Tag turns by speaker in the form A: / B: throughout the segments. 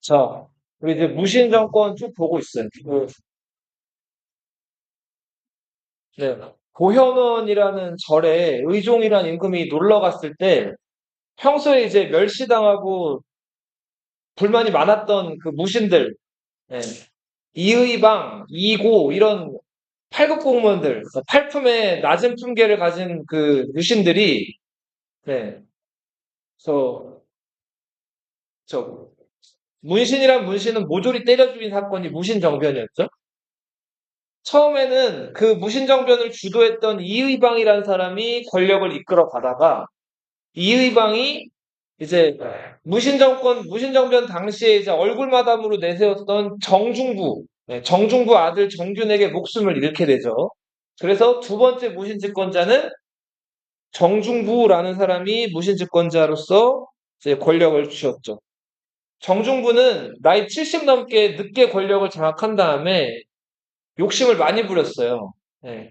A: 자, 우리 이제 무신 정권 쭉 보고 있어요. 네. 고현원이라는 절에 의종이라는 임금이 놀러 갔을 때 평소에 이제 멸시당하고 불만이 많았던 그 무신들, 네. 이의방, 이고 이런 팔급 공무원들, 그러니까 팔품의 낮은 품계를 가진 그 무신들이, 네. 저, 저 문신이란 문신은 모조리 때려 죽인 사건이 무신정변이었죠. 처음에는 그 무신정변을 주도했던 이의방이라는 사람이 권력을 이끌어 가다가 이의방이 이제 무신정변 당시에 이제 얼굴마담으로 내세웠던 정중부, 네, 정중부 아들 정균에게 목숨을 잃게 되죠. 그래서 두 번째 무신집권자는 정중부라는 사람이 무신집권자로서 이제 권력을 쥐었죠. 정중부는 나이 70 넘게 늦게 권력을 장악한 다음에 욕심을 많이 부렸어요. 네.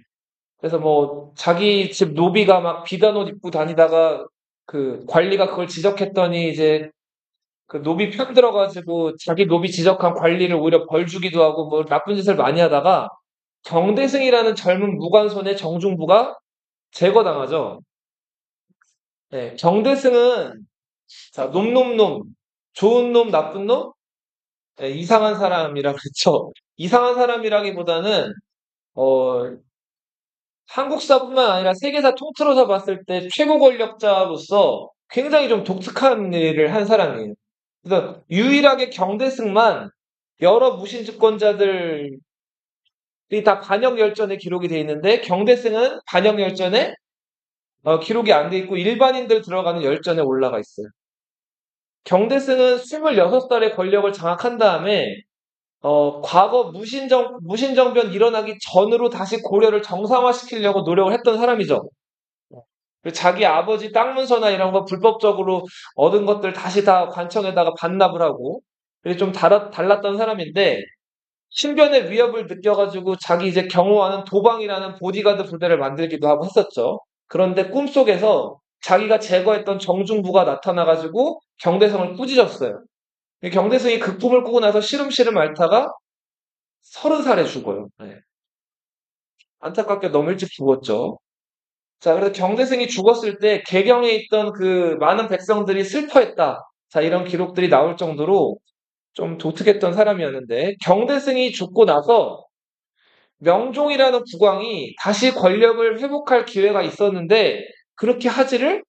A: 그래서 뭐 자기 집 노비가 막 비단 옷 입고 다니다가 그 관리가 그걸 지적했더니 이제 그 노비 편 들어가지고 자기 노비 지적한 관리를 오히려 벌 주기도 하고 뭐 나쁜 짓을 많이 하다가 경대승이라는 젊은 무관손의 정중부가 제거당하죠. 네, 경대승은 자, 놈놈놈, 좋은 놈, 나쁜 놈, 네, 이상한 사람이라 그랬죠. 이상한 사람이라기보다는 어, 한국사뿐만 아니라 세계사 통틀어서 봤을 때 최고 권력자로서 굉장히 좀 독특한 일을 한 사람이에요. 그래서 유일하게 경대승만 여러 무신집권자들이 다 반역열전에 기록이 돼 있는데 경대승은 반역열전에 기록이 안 돼 있고 일반인들 들어가는 열전에 올라가 있어요. 경대승은 26살에 권력을 장악한 다음에 과거 무신정변 일어나기 전으로 다시 고려를 정상화시키려고 노력을 했던 사람이죠. 자기 아버지 땅 문서나 이런 거 불법적으로 얻은 것들 다시 다 관청에다가 반납을 하고 좀 달랐던 사람인데 신변의 위협을 느껴가지고 자기 이제 경호하는 도방이라는 보디가드 부대를 만들기도 하고 했었죠. 그런데 꿈속에서 자기가 제거했던 정중부가 나타나가지고 경대성을 꾸짖었어요. 경대성이 그 꿈을 꾸고 나서 시름시름 앓다가 30살에 죽어요. 네. 안타깝게 너무 일찍 죽었죠. 자, 그래서 경대승이 죽었을 때 개경에 있던 그 많은 백성들이 슬퍼했다. 자, 이런 기록들이 나올 정도로 좀 독특했던 사람이었는데 경대승이 죽고 나서 명종이라는 국왕이 다시 권력을 회복할 기회가 있었는데 그렇게 하지를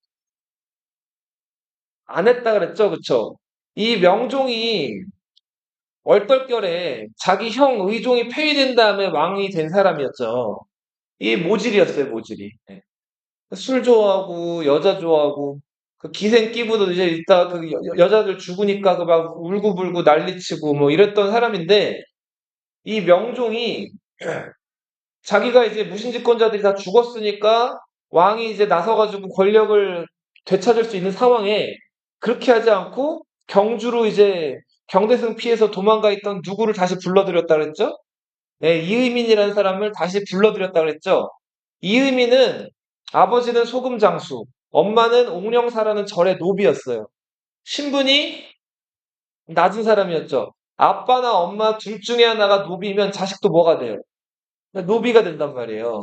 A: 안 했다 그랬죠. 그쵸? 이 명종이 얼떨결에 자기 형 의종이 폐위된 다음에 왕이 된 사람이었죠. 이 모질이었어요, 모질이. 네. 술 좋아하고 여자 좋아하고 그 기생 끼부도 이제 이따 그 여자들 죽으니까 그 막 울고불고 난리치고 뭐 이랬던 사람인데 이 명종이 자기가 이제 무신집권자들이 다 죽었으니까 왕이 이제 나서가지고 권력을 되찾을 수 있는 상황에 그렇게 하지 않고 경주로 이제 경대승 피해서 도망가 있던 누구를 다시 불러들였다 그랬죠? 네, 이의민이라는 사람을 다시 불러들였다 그랬죠? 이의민은 아버지는 소금장수, 엄마는 옥령사라는 절의 노비였어요. 신분이 낮은 사람이었죠. 아빠나 엄마 둘 중에 하나가 노비면 자식도 뭐가 돼요? 노비가 된단 말이에요.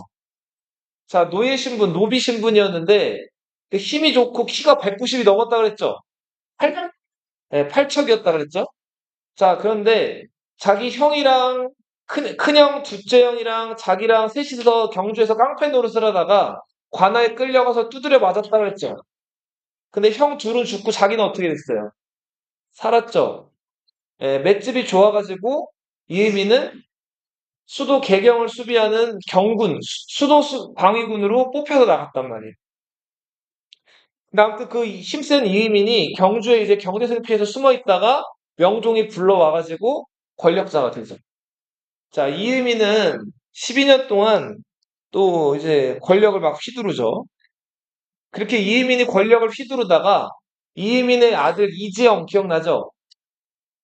A: 자, 노예 신분, 노비 신분이었는데 그 힘이 좋고 키가 190이 넘었다 그랬죠? 8, 네, 8척이었다 그랬죠? 자, 그런데 자기 형이랑 큰형, 둘째 형이랑 자기랑 셋이서 경주에서 깡패 노릇을 하다가 관아에 끌려가서 두드려 맞았다 그랬죠? 근데 형 둘은 죽고 자기는 어떻게 됐어요? 살았죠? 예, 맷집이 좋아가지고 이의민은 수도 개경을 수비하는 경군, 수도 방위군으로 뽑혀서 나갔단 말이에요. 근데 아무튼 그 힘센 이의민이 경주에 이제 경대성 피해서 숨어 있다가 명종이 불러와가지고 권력자가 되죠. 자, 이의민은 12년 동안 또 이제 권력을 막 휘두르죠. 그렇게 이의민이 권력을 휘두르다가 이의민의 아들 이지영 기억나죠?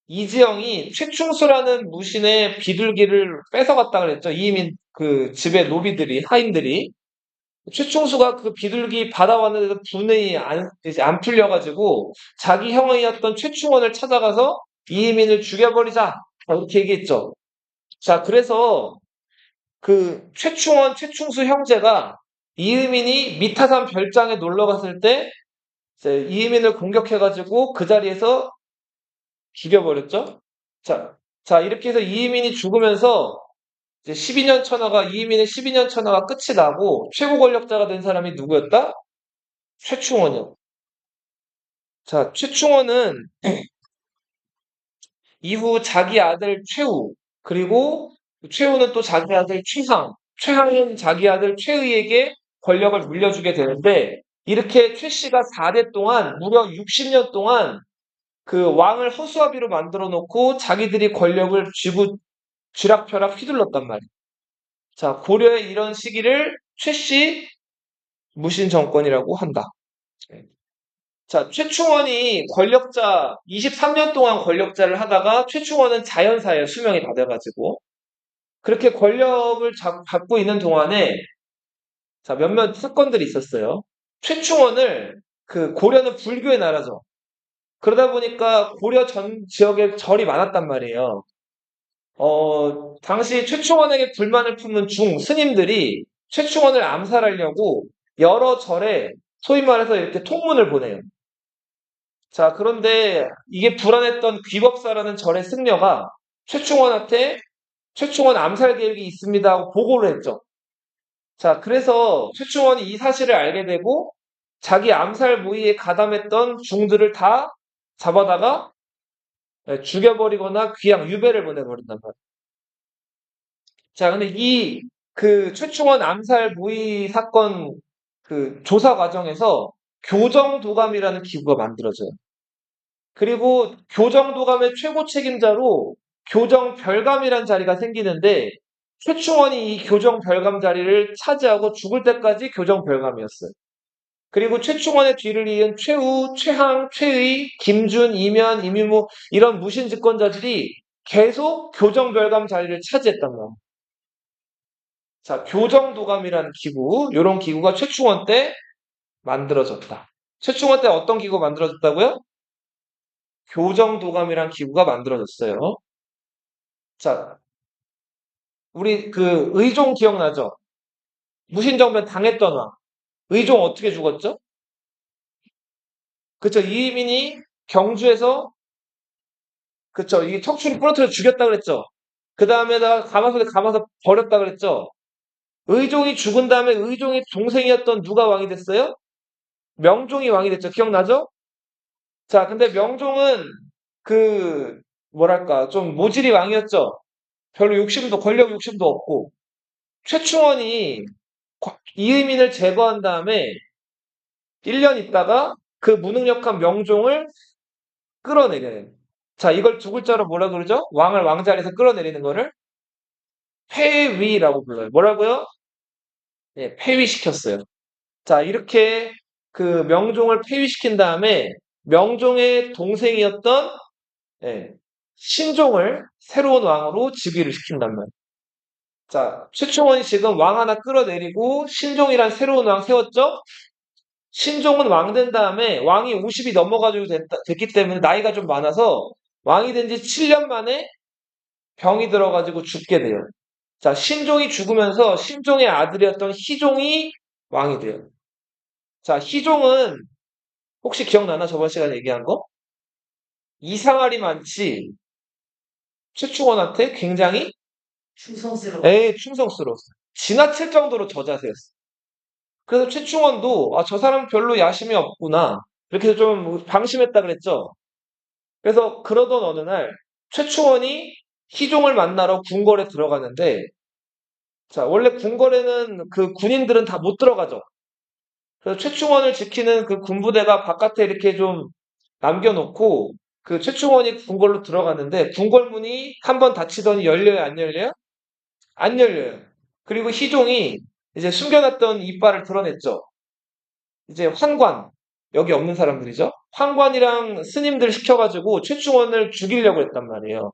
A: 이지영이 최충수라는 무신의 비둘기를 뺏어갔다 그랬죠. 이의민 그 집의 노비들이, 하인들이. 최충수가 그 비둘기 받아왔는데도 분이 이제 안 풀려가지고 자기 형이었던 최충원을 찾아가서 이의민을 죽여버리자. 이렇게 얘기했죠. 자, 그래서 그 최충원, 최충수 형제가 이의민이 미타산 별장에 놀러 갔을 때 이제 이의민을 공격해가지고 그 자리에서 죽여버렸죠. 자, 자, 이렇게 해서 이의민이 죽으면서 이제 12년 천하가, 이의민의 12년 천하가 끝이 나고 최고 권력자가 된 사람이 누구였다? 최충원이요. 자, 최충원은 이후 자기 아들 최우, 그리고 최우는 또 자기 아들 최항, 최항은 자기 아들 최의에게 권력을 물려주게 되는데, 이렇게 최 씨가 4대 동안, 무려 60년 동안 그 왕을 허수아비로 만들어 놓고 자기들이 권력을 쥐고 쥐락펴락 휘둘렀단 말이에요. 자, 고려의 이런 시기를 최 씨 무신 정권이라고 한다. 자, 최충원이 권력자, 23년 동안 권력자를 하다가 최충원은 자연사예요. 수명이 다 돼가지고. 그렇게 권력을 잡고 있는 동안에, 자, 몇몇 사건들이 있었어요. 최충원을, 그 고려는 불교의 나라죠. 그러다 보니까 고려 전 지역에 절이 많았단 말이에요. 당시 최충원에게 불만을 품는 중 스님들이 최충원을 암살하려고 여러 절에 소위 말해서 이렇게 통문을 보내요. 자, 그런데 이게 불안했던 귀법사라는 절의 승려가 최충원한테 최충원 암살 계획이 있습니다 하고 보고를 했죠. 자, 그래서 최충원이 이 사실을 알게 되고 자기 암살 모의에 가담했던 중들을 다 잡아다가 죽여버리거나 귀양 유배를 보내버린단 말이에요. 자, 근데 이 그 최충원 암살 모의 사건 그 조사 과정에서 교정도감이라는 기구가 만들어져요. 그리고 교정도감의 최고 책임자로 교정별감이라는 자리가 생기는데 최충원이 이 교정별감 자리를 차지하고 죽을 때까지 교정별감이었어요. 그리고 최충원의 뒤를 이은 최우, 최항, 최의, 김준, 이면, 이민무 이런 무신 집권자들이 계속 교정별감 자리를 차지했단 말이에요. 자, 교정도감이라는 기구, 이런 기구가 최충원 때 만들어졌다. 최충원 때 어떤 기구가 만들어졌다고요? 교정도감이란 기구가 만들어졌어요. 자, 우리 그 의종 기억나죠? 무신정변 당했던 왕. 의종 어떻게 죽었죠? 그쵸, 이의민이 경주에서, 그쵸, 이 척추를 부러뜨려 죽였다 그랬죠? 그 다음에다가 가마솥에 감아서 버렸다 그랬죠? 의종이 죽은 다음에 의종의 동생이었던 누가 왕이 됐어요? 명종이 왕이 됐죠. 기억나죠? 자, 근데 명종은 그, 뭐랄까, 좀 모질이 왕이었죠? 별로 욕심도, 권력 욕심도 없고. 최충원이 이의민을 제거한 다음에 1년 있다가 그 무능력한 명종을 끌어내려요. 자, 이걸 두 글자로 뭐라 그러죠? 왕을 왕자리에서 끌어내리는 거를 폐위라고 불러요. 뭐라고요? 예, 폐위시켰어요. 자, 이렇게 그 명종을 폐위시킨 다음에 명종의 동생이었던 예, 신종을 새로운 왕으로 즉위를 시킨단 말이에요. 자, 최충원이 지금 왕 하나 끌어내리고 신종이란 새로운 왕 세웠죠? 신종은 왕 된 다음에 왕이 50이 넘어가지고 됐기 때문에 나이가 좀 많아서 왕이 된 지 7년 만에 병이 들어가지고 죽게 돼요. 자, 신종이 죽으면서 신종의 아들이었던 희종이 왕이 돼요. 자, 희종은 혹시 기억나나? 저번 시간에 얘기한 거? 이상할이 많지 최충원한테 굉장히 충성스러웠어요. 지나칠 정도로 저자세였어요. 그래서 최충원도 아, 저 사람 별로 야심이 없구나. 이렇게 해서 좀 방심했다 그랬죠. 그래서 그러던 어느 날 최충원이 희종을 만나러 궁궐에 들어가는데 자, 원래 궁궐에는 그 군인들은 다 못 들어가죠. 그래서 최충원을 지키는 그 군부대가 바깥에 이렇게 좀 남겨놓고 그 최충원이 궁궐로 들어갔는데 궁궐 문이 한 번 닫히더니 열려요, 안 열려요? 안 열려요. 그리고 희종이 이제 숨겨놨던 이빨을 드러냈죠. 이제 환관, 여기 없는 사람들이죠. 환관이랑 스님들 시켜가지고 최충원을 죽이려고 했단 말이에요.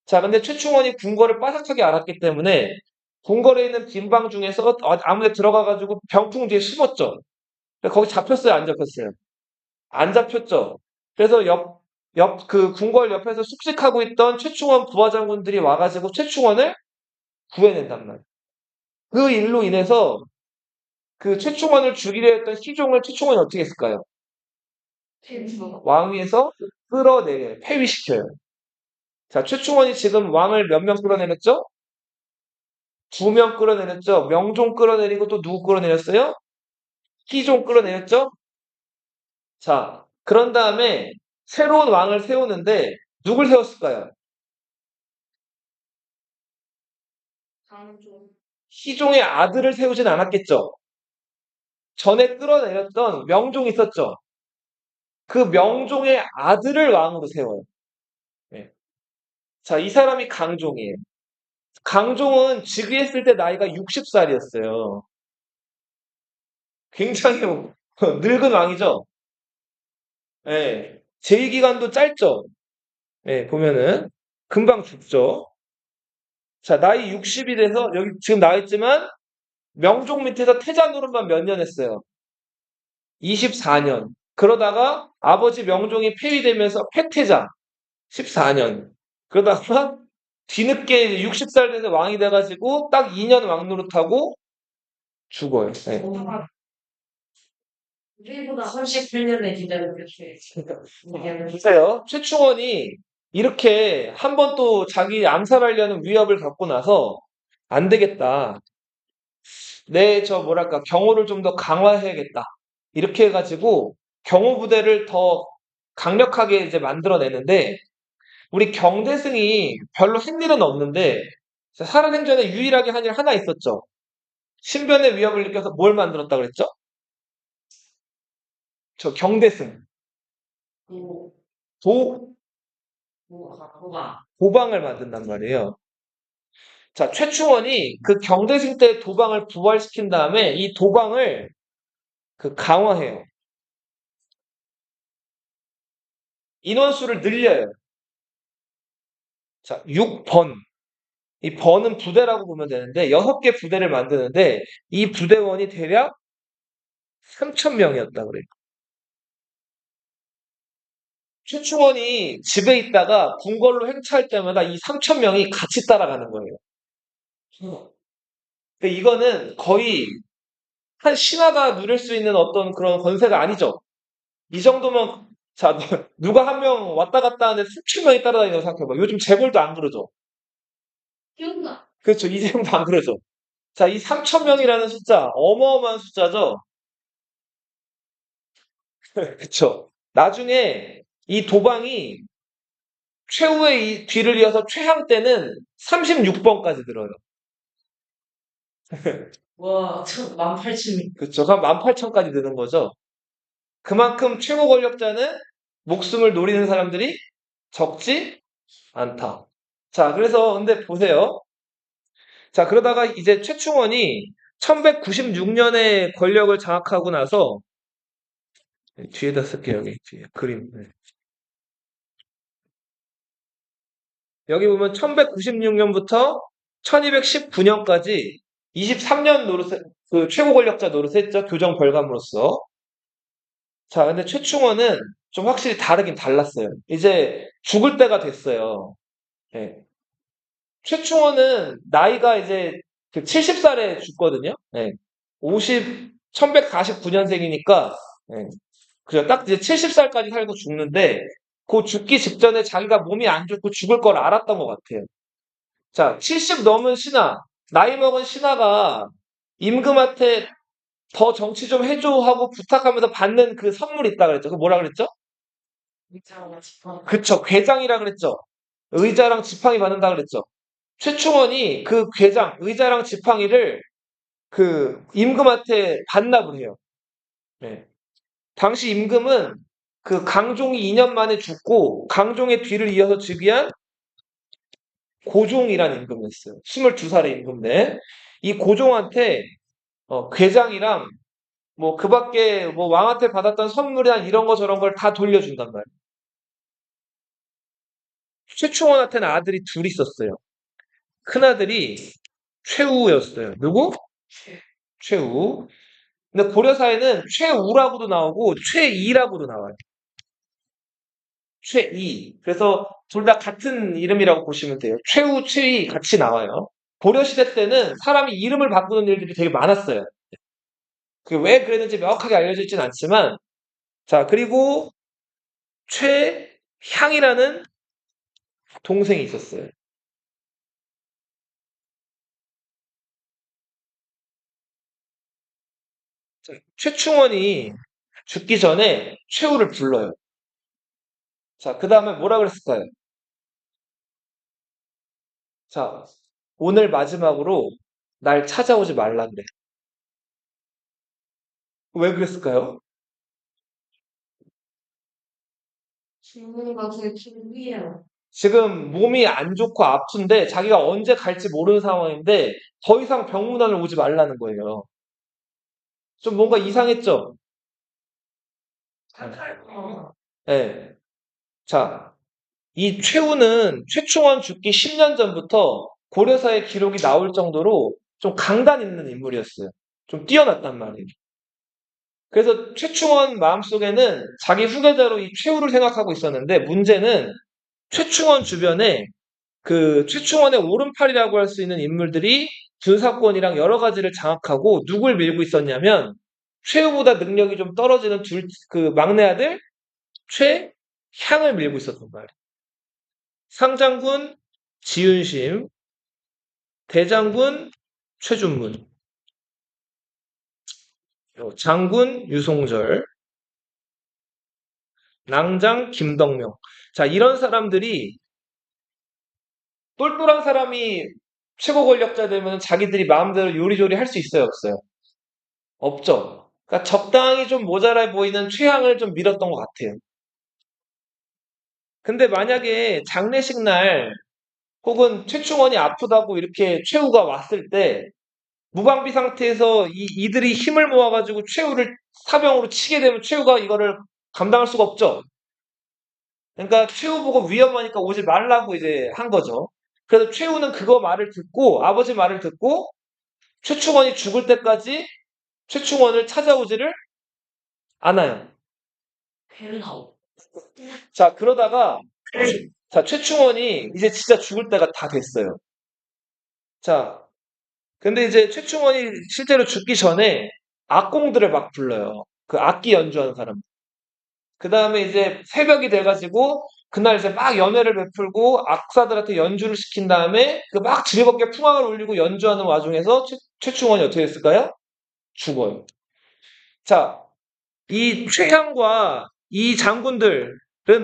A: 자, 근데 최충원이 궁궐을 빠삭하게 알았기 때문에 궁궐에 있는 빈방 중에서 아무 데 들어가가지고 병풍 뒤에 숨었죠. 거기 잡혔어요, 안 잡혔어요? 안 잡혔죠. 그래서 그 궁궐 옆에서 숙식하고 있던 최충원 부하장군들이 와가지고 최충원을 구해낸단 말이에요. 그 일로 인해서 그 최충원을 죽이려 했던 희종을 최충원이 어떻게 했을까요? 왕위에서 끌어내려요. 폐위시켜요. 자, 최충원이 지금 왕을 몇 명 끌어내렸죠? 2명 끌어내렸죠? 명종 끌어내리고 또 누구 끌어내렸어요? 희종 끌어내렸죠? 자, 그런 다음에 새로운 왕을 세우는데 누굴 세웠을까요? 희종의 아들을 세우진 않았겠죠? 전에 끌어내렸던 명종이 있었죠? 그 명종의 아들을 왕으로 세워요. 네. 자, 이 사람이 강종이에요. 강종은 즉위했을 때 나이가 60살이었어요. 굉장히 늙은 왕이죠? 예. 재위 기간도 짧죠? 예, 보면은. 금방 죽죠? 자, 나이 60이 돼서, 여기 지금 나와있지만, 명종 밑에서 태자 노릇만 몇 년 했어요? 24년. 그러다가 아버지 명종이 폐위되면서 패태자 14년. 그러다가 뒤늦게 60살 돼서 왕이 돼가지고 딱 2년 왕 노릇하고 죽어요. 네.
B: 우리보다 38년의 기다렸겠어
A: 보세요. 최충원이 이렇게 한 번 또 자기 암살하려는 위협을 갖고 나서 안 되겠다. 저 뭐랄까 경호를 좀 더 강화해야겠다. 이렇게 해가지고 경호 부대를 더 강력하게 이제 만들어내는데 우리 경대승이 별로 한 일은 없는데 살아생전에 유일하게 한 일 하나 있었죠. 신변의 위협을 느껴서 뭘 만들었다 그랬죠? 저 경대승
B: 도,
A: 도
B: 도가,
A: 도방을 만든단 말이에요. 자, 최충원이 그 경대승 때 도방을 부활시킨 다음에 이 도방을 그 강화해요. 인원수를 늘려요. 자, 6번. 이 번은 부대라고 보면 되는데 6개 부대를 만드는데 이 부대원이 대략 3,000명이었다 그래요. 최충원이 집에 있다가 궁궐로 행차할 때마다 이 3,000명이 같이 따라가는 거예요. 근데 이거는 거의 한 신하가 누릴 수 있는 어떤 그런 권세가 아니죠. 이 정도면 자 누가 한 명 왔다 갔다 하는데 수천 명이 따라다닌다고 생각해봐. 요즘 재벌도 안 그러죠.
B: 기억나.
A: 그렇죠. 이재용도 안 그러죠. 자, 이 3천 명이라는 숫자 어마어마한 숫자죠. 그렇죠. 나중에 이 도방이 최후의 이 뒤를 이어서 최향 때는 36번까지 들어요.
B: 와, 18,000명.
A: 그렇죠. 그럼 18,000까지 드는 거죠. 그만큼 최고 권력자는 목숨을 노리는 사람들이 적지 않다. 자, 그래서 근데 보세요. 자, 그러다가 이제 최충원이 1196년에 권력을 장악하고 나서 뒤에다 쓸게요, 여기 뒤에 그림. 네. 여기 보면 1196년부터 1219년까지 23년 그 최고 권력자 노릇했죠. 교정 결과물로서. 자, 근데 최충원은 좀 확실히 다르긴 달랐어요. 이제 죽을 때가 됐어요. 예. 최충원은 나이가 이제 그 70살에 죽거든요. 예. 1149년생이니까, 예. 그죠. 딱 이제 70살까지 살고 죽는데, 그 죽기 직전에 자기가 몸이 안 좋고 죽을 걸 알았던 것 같아요. 자, 70 넘은 신하, 나이 먹은 신하가 임금한테 더 정치 좀 해줘 하고 부탁하면서 받는 그 선물이 있다 그랬죠. 그 뭐라 그랬죠?
B: 의자와 지팡이.
A: 그쵸. 궤장이라 그랬죠. 의자랑 지팡이 받는다 그랬죠. 최충원이 그 궤장, 의자랑 지팡이를 그 임금한테 반납을 해요. 네. 당시 임금은 그 강종이 2년 만에 죽고 강종의 뒤를 이어서 즉위한 고종이라는 임금이었어요. 22살의 임금인데 이 고종한테 궤장이랑 뭐 그 밖에 뭐 왕한테 받았던 선물이나 이런 거 저런 걸 다 돌려준단 말이에요. 최충원한테는 아들이 둘 있었어요. 큰아들이 최우였어요. 누구? 최우. 근데 고려사에는 최우라고도 나오고 최이라고도 나와요. 최이. 그래서 둘 다 같은 이름이라고 보시면 돼요. 최우, 최이 같이 나와요. 고려시대 때는 사람이 이름을 바꾸는 일들이 되게 많았어요. 그 왜 그랬는지 명확하게 알려져 있진 않지만, 자, 그리고 최향이라는 동생이 있었어요. 자, 최충원이 죽기 전에 최후를 불러요. 자, 그 다음에 뭐라 그랬을까요? 자, 오늘 마지막으로 날 찾아오지 말라 그래. 왜 그랬을까요?
B: 질문이가 되게 신기해요.
A: 지금 몸이 안 좋고 아픈데 자기가 언제 갈지 모르는 상황인데 더 이상 병문안을 오지 말라는 거예요. 좀 뭔가 이상했죠?
B: 어,
A: 네. 자, 이 최후는 최충원 죽기 10년 전부터 고려사의 기록이 나올 정도로 좀 강단 있는 인물이었어요. 좀 뛰어났단 말이에요. 그래서 최충원 마음속에는 자기 후계자로 이 최후를 생각하고 있었는데 문제는 최충원 주변에 그 최충원의 오른팔이라고 할 수 있는 인물들이 군사권이랑 여러 가지를 장악하고 누굴 밀고 있었냐면 최후보다 능력이 좀 떨어지는 그 막내 아들 최향을 밀고 있었단 말이에요. 상장군 지윤심, 대장군 최준문, 장군 유송절, 낭장 김덕명. 자, 이런 사람들이 똘똘한 사람이 최고 권력자 되면 자기들이 마음대로 요리조리 할 수 있어요, 없어요? 없죠. 그러니까 적당히 좀 모자라 보이는 최향을 좀 밀었던 것 같아요. 근데 만약에 장례식 날 혹은 최충원이 아프다고 이렇게 최후가 왔을 때 무방비 상태에서 이들이 힘을 모아가지고 최후를 사병으로 치게 되면 최후가 이거를 감당할 수가 없죠. 그러니까 최후 보고 위험하니까 오지 말라고 이제 한 거죠. 그래서 최후는 그거 말을 듣고 아버지 말을 듣고 최충원이 죽을 때까지 최충원을 찾아오지를 않아요.
B: 배나
A: 자, 그러다가 자, 최충원이 이제 진짜 죽을 때가 다 됐어요. 자, 근데 이제 최충원이 실제로 죽기 전에 악공들을 막 불러요. 그 악기 연주하는 사람. 그 다음에 이제 새벽이 돼가지고 그날 이제 막 연회를 베풀고 악사들한테 연주를 시킨 다음에 그 막 즐겁게 풍악을 울리고 연주하는 와중에서 최충원이 어떻게 됐을까요? 죽어요. 자, 이 최향과 이 장군들은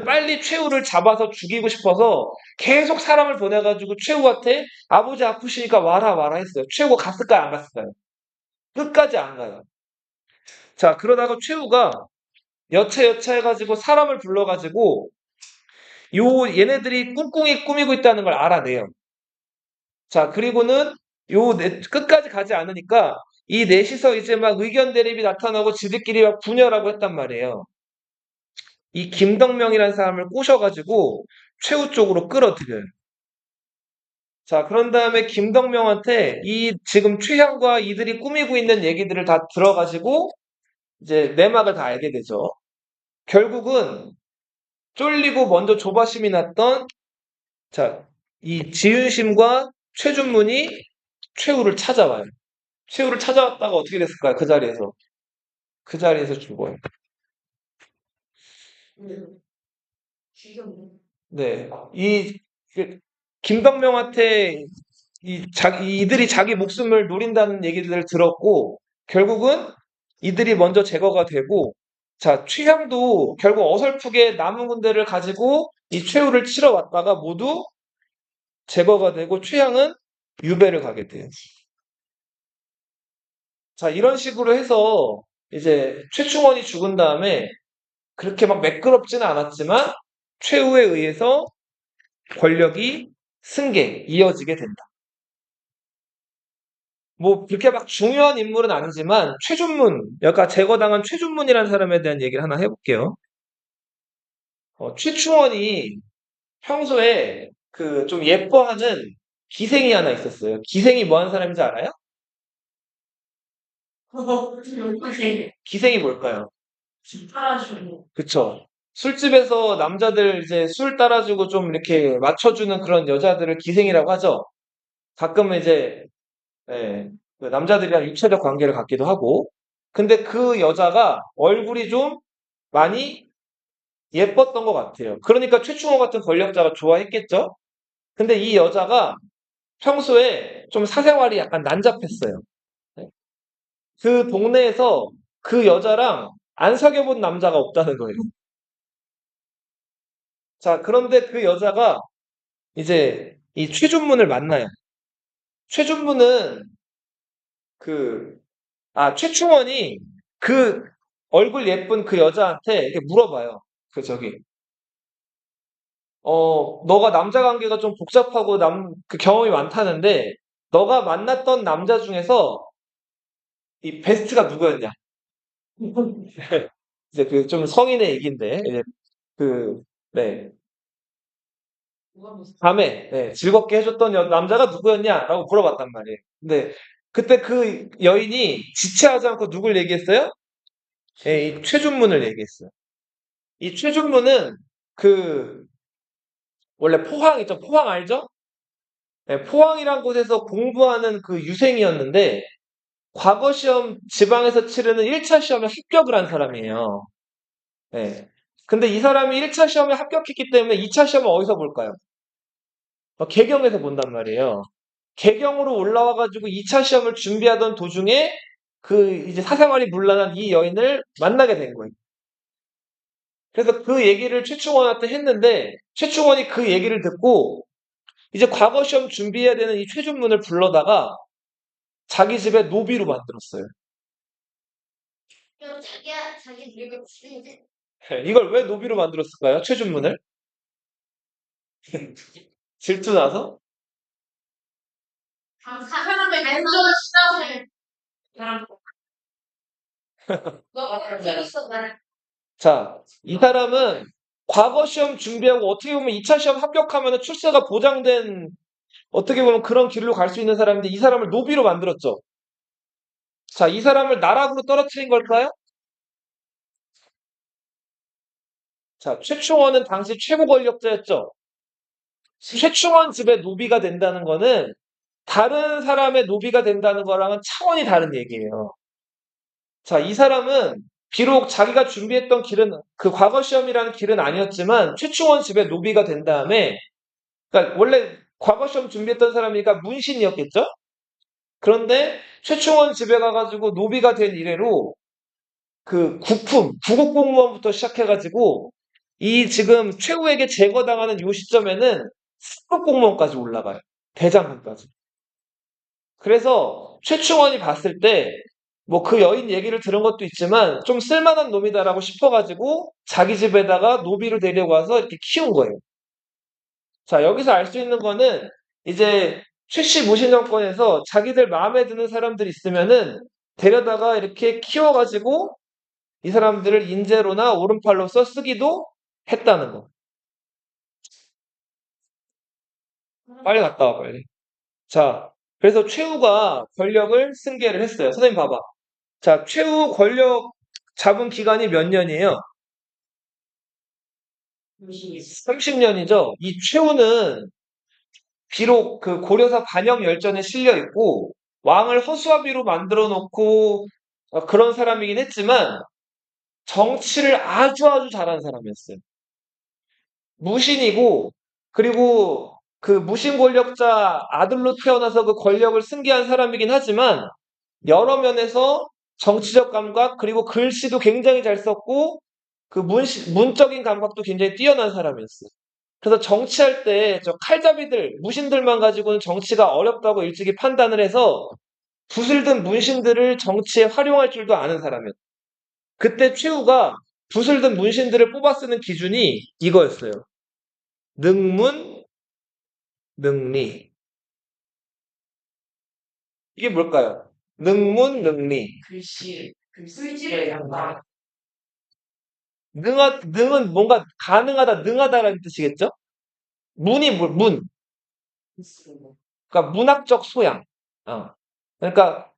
A: 빨리 최후를 잡아서 죽이고 싶어서 계속 사람을 보내가지고 최후한테 아버지 아프시니까 와라 와라 했어요. 최후가 갔을까요? 안 갔을까요? 끝까지 안 가요. 자, 그러다가 최후가 여차여차 해가지고 사람을 불러가지고 얘네들이 꿍꿍이 꾸미고 있다는 걸 알아내요. 자, 그리고는 끝까지 가지 않으니까 이 넷이서 이제 막 의견 대립이 나타나고 지들끼리 막 분열하고 했단 말이에요. 이 김덕명이라는 사람을 꼬셔가지고 최후 쪽으로 끌어들여요. 자, 그런 다음에 김덕명한테 이 지금 최향과 이들이 꾸미고 있는 얘기들을 다 들어가지고 이제 내막을 다 알게 되죠. 결국은 쫄리고 먼저 조바심이 났던 자, 이 지윤심과 최준문이 최후를 찾아와요. 최후를 찾아왔다가 어떻게 됐을까요? 그 자리에서. 그 자리에서 죽어요.
B: 지금
A: 네. 그 김덕명한테 이들이 자기 목숨을 노린다는 얘기들을 들었고, 결국은 이들이 먼저 제거가 되고, 자, 최향도 결국 어설프게 남은 군대를 가지고 이 최후를 치러 왔다가 모두 제거가 되고, 최향은 유배를 가게 돼요. 자, 이런 식으로 해서 이제 최충원이 죽은 다음에 그렇게 막 매끄럽지는 않았지만 최후에 의해서 권력이 이어지게 된다. 뭐 그렇게 막 중요한 인물은 아니지만 최준문, 여기가 제거당한 최준문이라는 사람에 대한 얘기를 하나 해볼게요. 최충원이 평소에 그 좀 예뻐하는 기생이 하나 있었어요. 기생이 뭐 하는 사람인지 알아요?
B: 그거 요새
A: 기생이 뭘까요?
B: 팔아주고
A: 그쵸. 술집에서 남자들 이제 술 따라주고 좀 이렇게 맞춰주는 그런 여자들을 기생이라고 하죠. 가끔은 이제, 예, 그 남자들이랑 육체적 관계를 갖기도 하고. 근데 그 여자가 얼굴이 좀 많이 예뻤던 것 같아요. 그러니까 최충원 같은 권력자가 좋아했겠죠? 근데 이 여자가 평소에 좀 사생활이 약간 난잡했어요. 네. 그 동네에서 그 여자랑 안 사귀어 본 남자가 없다는 거예요. 자, 그런데 그 여자가 이제 이 최준문을 만나요. 최준문은 그, 최충원이 그 얼굴 예쁜 그 여자한테 이렇게 물어봐요. 너가 남자 관계가 좀 복잡하고 그 경험이 많다는데, 너가 만났던 남자 중에서 이 베스트가 누구였냐? 이제 그 좀 성인의 얘기인데, 이제 그, 네. 밤에, 네, 즐겁게 해줬던 남자가 누구였냐라고 물어봤단 말이에요. 근데 그때 그 여인이 지체하지 않고 누굴 얘기했어요? 예, 이 최준문을 얘기했어요. 이 최준문은 그, 원래 포항 있죠? 포항 알죠? 네, 포항이란 곳에서 공부하는 그 유생이었는데, 과거 시험 지방에서 치르는 1차 시험에 합격을 한 사람이에요. 네. 근데 이 사람이 1차 시험에 합격했기 때문에 2차 시험은 어디서 볼까요? 개경에서 본단 말이에요. 개경으로 올라와가지고 2차 시험을 준비하던 도중에 그 이제 사생활이 문란한 이 여인을 만나게 된 거예요. 그래서 그 얘기를 최충원한테 했는데 최충원이 그 얘기를 듣고 이제 과거 시험 준비해야 되는 이 최준문을 불러다가 자기 집에 노비로 만들었어요.
B: 그럼 자기야, 자기 늙은 친구.
A: 이걸 왜 노비로 만들었을까요? 최준문을? 질투나서?
B: 사람을 왼쪽을 시작을. 나랑 너 재밌어, 나랑.
A: 자, 이 사람은 과거 시험 준비하고 어떻게 보면 2차 시험 합격하면 출세가 보장된 어떻게 보면 그런 길로 갈 수 있는 사람인데 이 사람을 노비로 만들었죠. 자, 이 사람을 나락으로 떨어뜨린 걸까요? 자, 최충원은 당시 최고 권력자였죠. 최충원 집의 노비가 된다는 거는 다른 사람의 노비가 된다는 거랑은 차원이 다른 얘기예요. 자, 이 사람은 비록 자기가 준비했던 길은 그 과거 시험이라는 길은 아니었지만 최충원 집의 노비가 된 다음에 그러니까 원래 과거 시험 준비했던 사람이니까 문신이었겠죠? 그런데 최충원 집에 가가지고 노비가 된 이래로 그 국품, 구국공무원부터 시작해가지고 이 지금 최후에게 제거당하는 요 시점에는 상급공무원까지 올라가요. 대장급까지. 그래서 최충원이 봤을 때 뭐 그 여인 얘기를 들은 것도 있지만 좀 쓸만한 놈이다라고 싶어가지고 자기 집에다가 노비를 데려가서 이렇게 키운 거예요. 자, 여기서 알 수 있는 거는 이제 최씨 무신 정권에서 자기들 마음에 드는 사람들 있으면은 데려다가 이렇게 키워가지고 이 사람들을 인재로나 오른팔로서 쓰기도 했다는 거. 빨리 갔다 와, 빨리. 자, 그래서 최후가 권력을 승계를 했어요. 선생님 봐봐. 자, 최후 권력 잡은 기간이 몇 년이에요? 30년이죠. 이 최후는 비록 그 고려사 반영 열전에 실려 있고 왕을 허수아비로 만들어 놓고 그런 사람이긴 했지만 정치를 아주 아주 잘하는 사람이었어요. 무신이고 그리고 그 무신 권력자 아들로 태어나서 그 권력을 승계한 사람이긴 하지만 여러 면에서 정치적 감각 그리고 글씨도 굉장히 잘 썼고 그 문적인 감각도 굉장히 뛰어난 사람이었어요. 그래서 정치할 때 저 칼잡이들, 무신들만 가지고는 정치가 어렵다고 일찍이 판단을 해서 붓을 든 문신들을 정치에 활용할 줄도 아는 사람이었어요. 그때 최후가 붓을 든 문신들을 뽑아 쓰는 기준이 이거였어요. 능문, 능리. 이게 뭘까요? 능문, 능리.
B: 글씨를 양다.
A: 능은 뭔가 가능하다, 능하다라는 뜻이겠죠? 문. 그러니까 문학적 소양. 어. 그러니까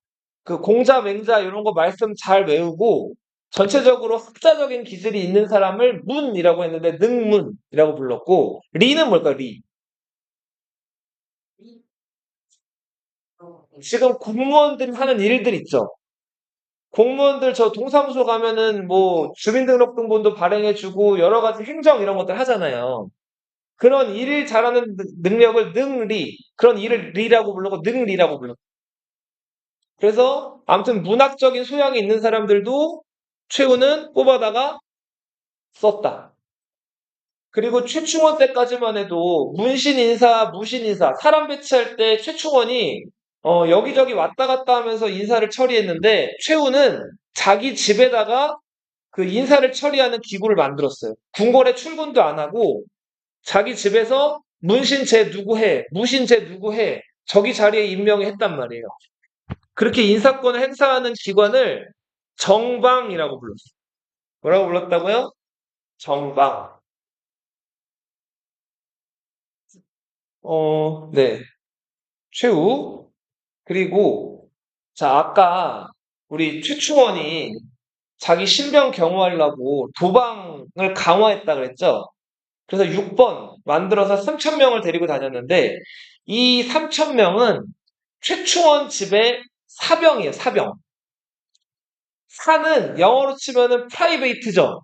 A: 그 공자, 맹자 이런 거 말씀 잘 외우고 전체적으로 학자적인 기질이 있는 사람을 문이라고 했는데 능문이라고 불렀고 리는 뭘까 리? 지금 공무원들이 하는 일들 있죠. 공무원들 저 동사무소 가면은 뭐 주민등록등본도 발행해주고 여러 가지 행정 이런 것들 하잖아요. 그런 일을 잘하는 능력을 능리, 그런 일을 리라고 부르고 능리라고 불러. 그래서 아무튼 문학적인 소양이 있는 사람들도 최후는 뽑아다가 썼다. 그리고 최충원 때까지만 해도 문신 인사, 무신 인사, 사람 배치할 때 최충원이 여기저기 왔다 갔다 하면서 인사를 처리했는데 최후는 자기 집에다가 그 인사를 처리하는 기구를 만들었어요. 궁궐에 출근도 안 하고 자기 집에서 문신 제 누구 해, 무신 제 누구 해, 저기 자리에 임명했단 말이에요. 그렇게 인사권을 행사하는 기관을 정방이라고 불렀어요. 뭐라고 불렀다고요? 정방. 네. 최후. 그리고, 자, 아까 우리 최충원이 자기 신병 경호하려고 도방을 강화했다 그랬죠? 그래서 6번 만들어서 3,000명을 데리고 다녔는데, 이 3,000명은 최충원 집의 사병이에요, 사병. 사는 영어로 치면은 프라이베이트죠.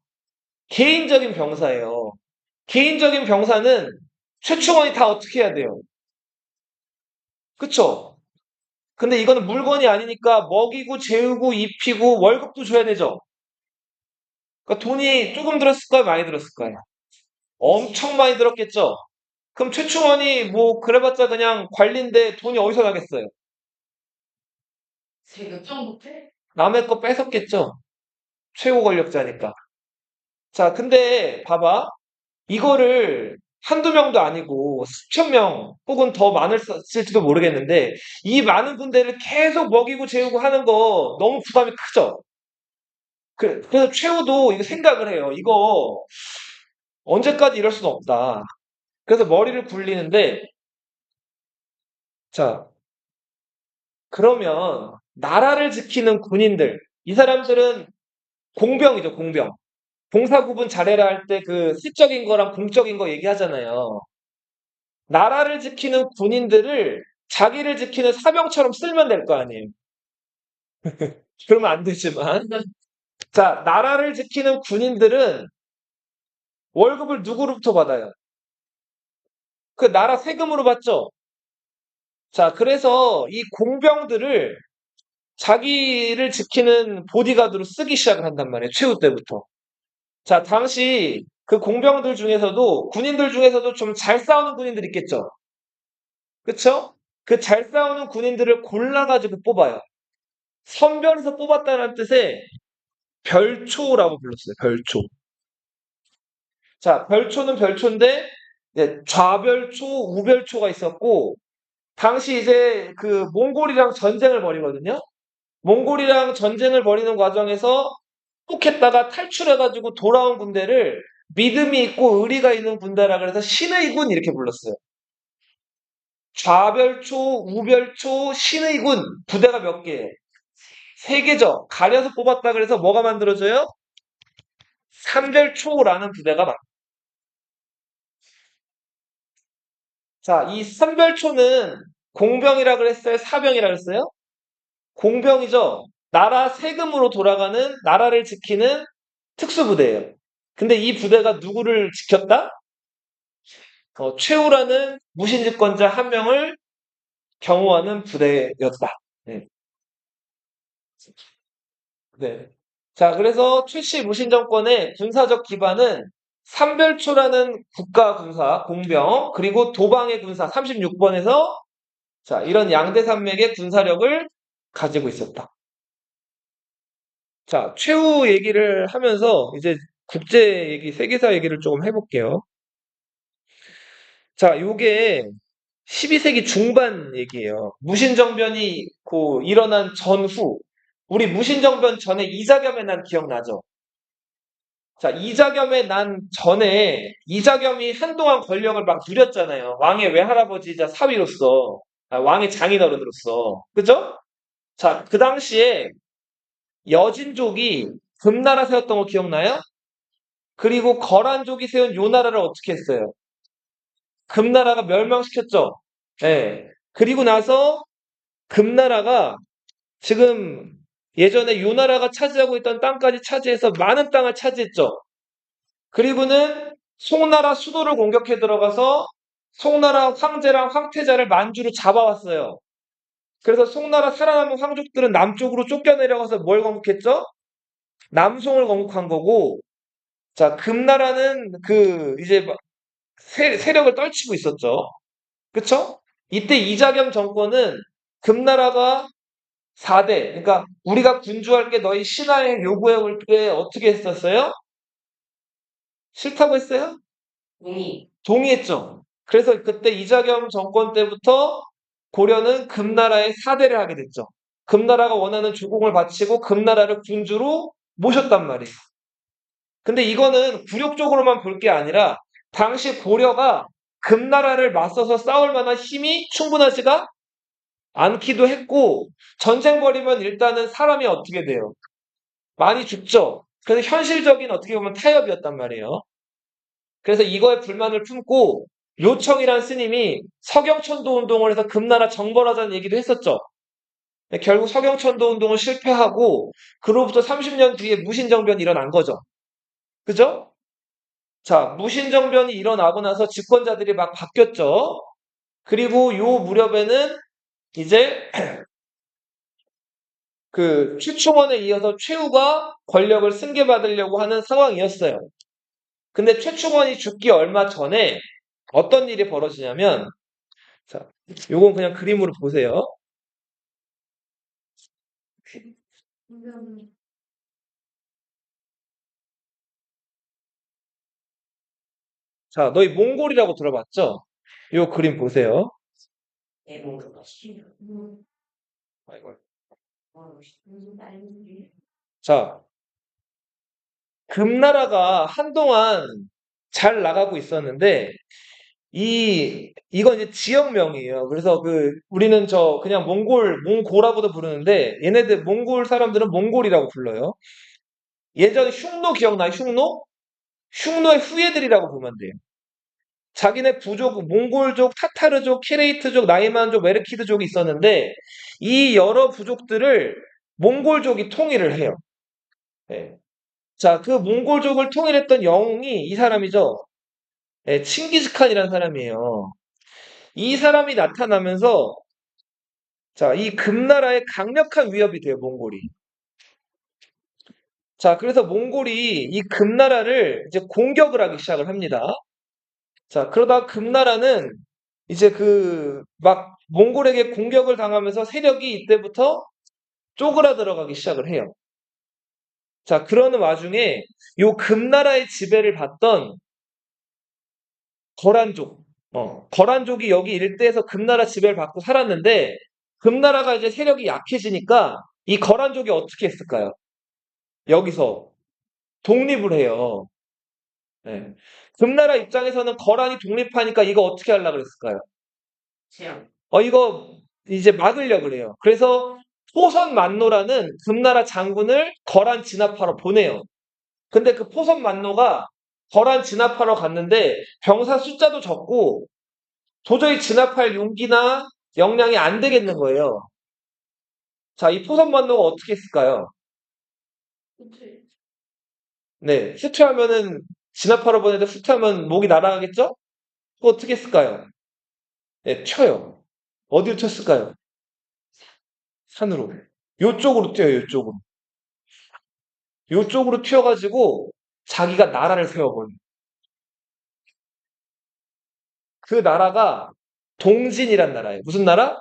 A: 개인적인 병사예요. 개인적인 병사는 최충원이 다 어떻게 해야 돼요? 그쵸? 근데 이거는 물건이 아니니까 먹이고 재우고 입히고 월급도 줘야 되죠. 그러니까 돈이 조금 들었을까요? 많이 들었을까요? 엄청 많이 들었겠죠. 그럼 최충원이 뭐 그래봤자 그냥 관리인데 돈이 어디서 나겠어요?
B: 세금 정부패?
A: 남의 거 뺏었겠죠. 최고 권력자니까. 자, 근데 봐봐. 이거를 한두 명도 아니고 수천 명 혹은 더 많을지도 모르겠는데 이 많은 군대를 계속 먹이고 재우고 하는 거 너무 부담이 크죠. 그래서 최후도 이거 생각을 해요. 이거 언제까지 이럴 수는 없다. 그래서 머리를 굴리는데 자, 그러면 나라를 지키는 군인들 이 사람들은 공병이죠, 공병. 공사 구분 잘해라 할 때 그 시적인 거랑 공적인 거 얘기하잖아요. 나라를 지키는 군인들을 자기를 지키는 사병처럼 쓸면 될 거 아니에요. 그러면 안 되지만. 자, 나라를 지키는 군인들은 월급을 누구로부터 받아요? 그 나라 세금으로 받죠? 자, 그래서 이 공병들을 자기를 지키는 보디가드로 쓰기 시작을 한단 말이에요. 최후 때부터. 자, 당시 그 공병들 중에서도, 군인들 중에서도 좀 잘 싸우는 군인들 있겠죠? 그쵸? 그 잘 싸우는 군인들을 골라가지고 뽑아요. 선별해서 뽑았다는 뜻의 별초라고 불렀어요. 별초. 자, 별초는 별초인데 이제 좌별초, 우별초가 있었고 당시 이제 그 몽골이랑 전쟁을 벌이거든요. 몽골이랑 전쟁을 벌이는 과정에서 뚝했다가 탈출해가지고 돌아온 군대를 믿음이 있고 의리가 있는 군대라 그래서 신의 군 이렇게 불렀어요. 좌별초, 우별초, 신의 군 부대가 몇 개예요? 세 개죠. 가려서 뽑았다 그래서 뭐가 만들어져요? 삼별초라는 부대가 자, 이 삼별초는 공병이라 그랬어요? 사병이라 그랬어요? 공병이죠. 나라 세금으로 돌아가는 나라를 지키는 특수부대예요. 근데 이 부대가 누구를 지켰다? 최후라는 무신집권자 한 명을 경호하는 부대였다. 네. 네. 자, 그래서 최씨 무신정권의 군사적 기반은 삼별초라는 국가 군사 공병 그리고 도방의 군사 36번에서 자, 이런 양대 산맥의 군사력을 가지고 있었다. 자, 최후 얘기를 하면서 이제 국제 얘기, 세계사 얘기를 조금 해볼게요. 자, 요게 12세기 중반 얘기예요. 무신정변이 일어난 전후, 우리 무신정변 전에 이자겸의 난 기억나죠? 자, 이자겸의 난 전에 이자겸이 한동안 권력을 막 누렸잖아요. 왕의 외할아버지자 사위로서, 왕의 장인어른으로서. 그죠? 자, 그 당시에 여진족이 금나라 세웠던 거 기억나요? 그리고 거란족이 세운 요 나라를 어떻게 했어요? 금나라가 멸망시켰죠? 예. 그리고 나서 금나라가 지금 예전에 요 나라가 차지하고 있던 땅까지 차지해서 많은 땅을 차지했죠? 그리고는 송나라 수도를 공격해 들어가서 송나라 황제랑 황태자를 만주로 잡아왔어요. 그래서 송나라 살아남은 황족들은 남쪽으로 쫓겨내려가서 뭘 건국했죠? 남송을 건국한 거고, 자, 금나라는 이제 세력을 떨치고 있었죠. 그쵸? 이때 이자겸 정권은 금나라가 4대, 그러니까 우리가 군주할게 너희 신하에 요구해올 때 어떻게 했었어요? 싫다고 했어요?
B: 동의.
A: 동의했죠. 그래서 그때 이자겸 정권 때부터 고려는 금나라의 사대를 하게 됐죠. 금나라가 원하는 주공을 바치고 금나라를 군주로 모셨단 말이에요. 근데 이거는 굴욕적으로만 볼 게 아니라 당시 고려가 금나라를 맞서서 싸울 만한 힘이 충분하지가 않기도 했고 전쟁 벌이면 일단은 사람이 어떻게 돼요? 많이 죽죠. 그래서 현실적인 어떻게 보면 타협이었단 말이에요. 그래서 이거에 불만을 품고 요청이란 스님이 서경천도 운동을 해서 금나라 정벌하자는 얘기도 했었죠. 결국 서경천도 운동은 실패하고 그로부터 30년 뒤에 무신정변이 일어난 거죠. 그죠? 자, 무신정변이 일어나고 나서 집권자들이 막 바뀌었죠. 그리고 요 무렵에는 이제 그 최충원에 이어서 최후가 권력을 승계받으려고 하는 상황이었어요. 근데 최충원이 죽기 얼마 전에 어떤 일이 벌어지냐면, 자, 요건 그냥 그림으로 보세요. 자, 너희 몽골이라고 들어봤죠? 요 그림 보세요. 아이고. 자, 금나라가 한동안 잘 나가고 있었는데, 이건 이제 지역명이에요. 그래서 우리는 그냥 몽고라고도 부르는데, 얘네들, 몽골 사람들은 몽골이라고 불러요. 예전 흉노 기억나요? 흉노? 흉노의 후예들이라고 보면 돼요. 자기네 부족, 몽골족, 타타르족, 키레이트족, 나이만족, 메르키드족이 있었는데, 이 여러 부족들을 몽골족이 통일을 해요. 예. 자, 그 몽골족을 통일했던 영웅이 이 사람이죠. 예, 칭기즈칸이라는 사람이에요. 이 사람이 나타나면서 자, 이 금나라의 강력한 위협이 돼요, 몽골이. 자, 그래서 몽골이 이 금나라를 이제 공격을 하기 시작을 합니다. 자, 그러다 금나라는 이제 막 몽골에게 공격을 당하면서 세력이 이때부터 쪼그라들어가기 시작을 해요. 자, 그러는 와중에 요 금나라의 지배를 받던 거란족, 거란족이 여기 일대에서 금나라 지배를 받고 살았는데 금나라가 이제 세력이 약해지니까 이 거란족이 어떻게 했을까요? 여기서 독립을 해요. 네. 금나라 입장에서는 거란이 독립하니까 이거 어떻게 하려고 그랬을까요?
B: 제압.
A: 이거 이제 막으려고 그래요. 그래서 포선만노라는 금나라 장군을 거란 진압하러 보내요. 근데 그 포선만노가 거란 진압하러 갔는데 병사 숫자도 적고 도저히 진압할 용기나 역량이 안 되겠는 거예요. 자, 이 포선만노가 어떻게 했을까요? 네, 후퇴하면은 진압하러 보내는데 후퇴하면 목이 날아가겠죠? 그거 어떻게 했을까요? 네, 튀어요. 어디로 튀었을까요? 산으로. 요쪽으로 뛰어요, 요쪽으로. 요쪽으로 튀어가지고 자기가 나라를 세워버려요. 그 나라가 동진이란 나라예요. 무슨 나라?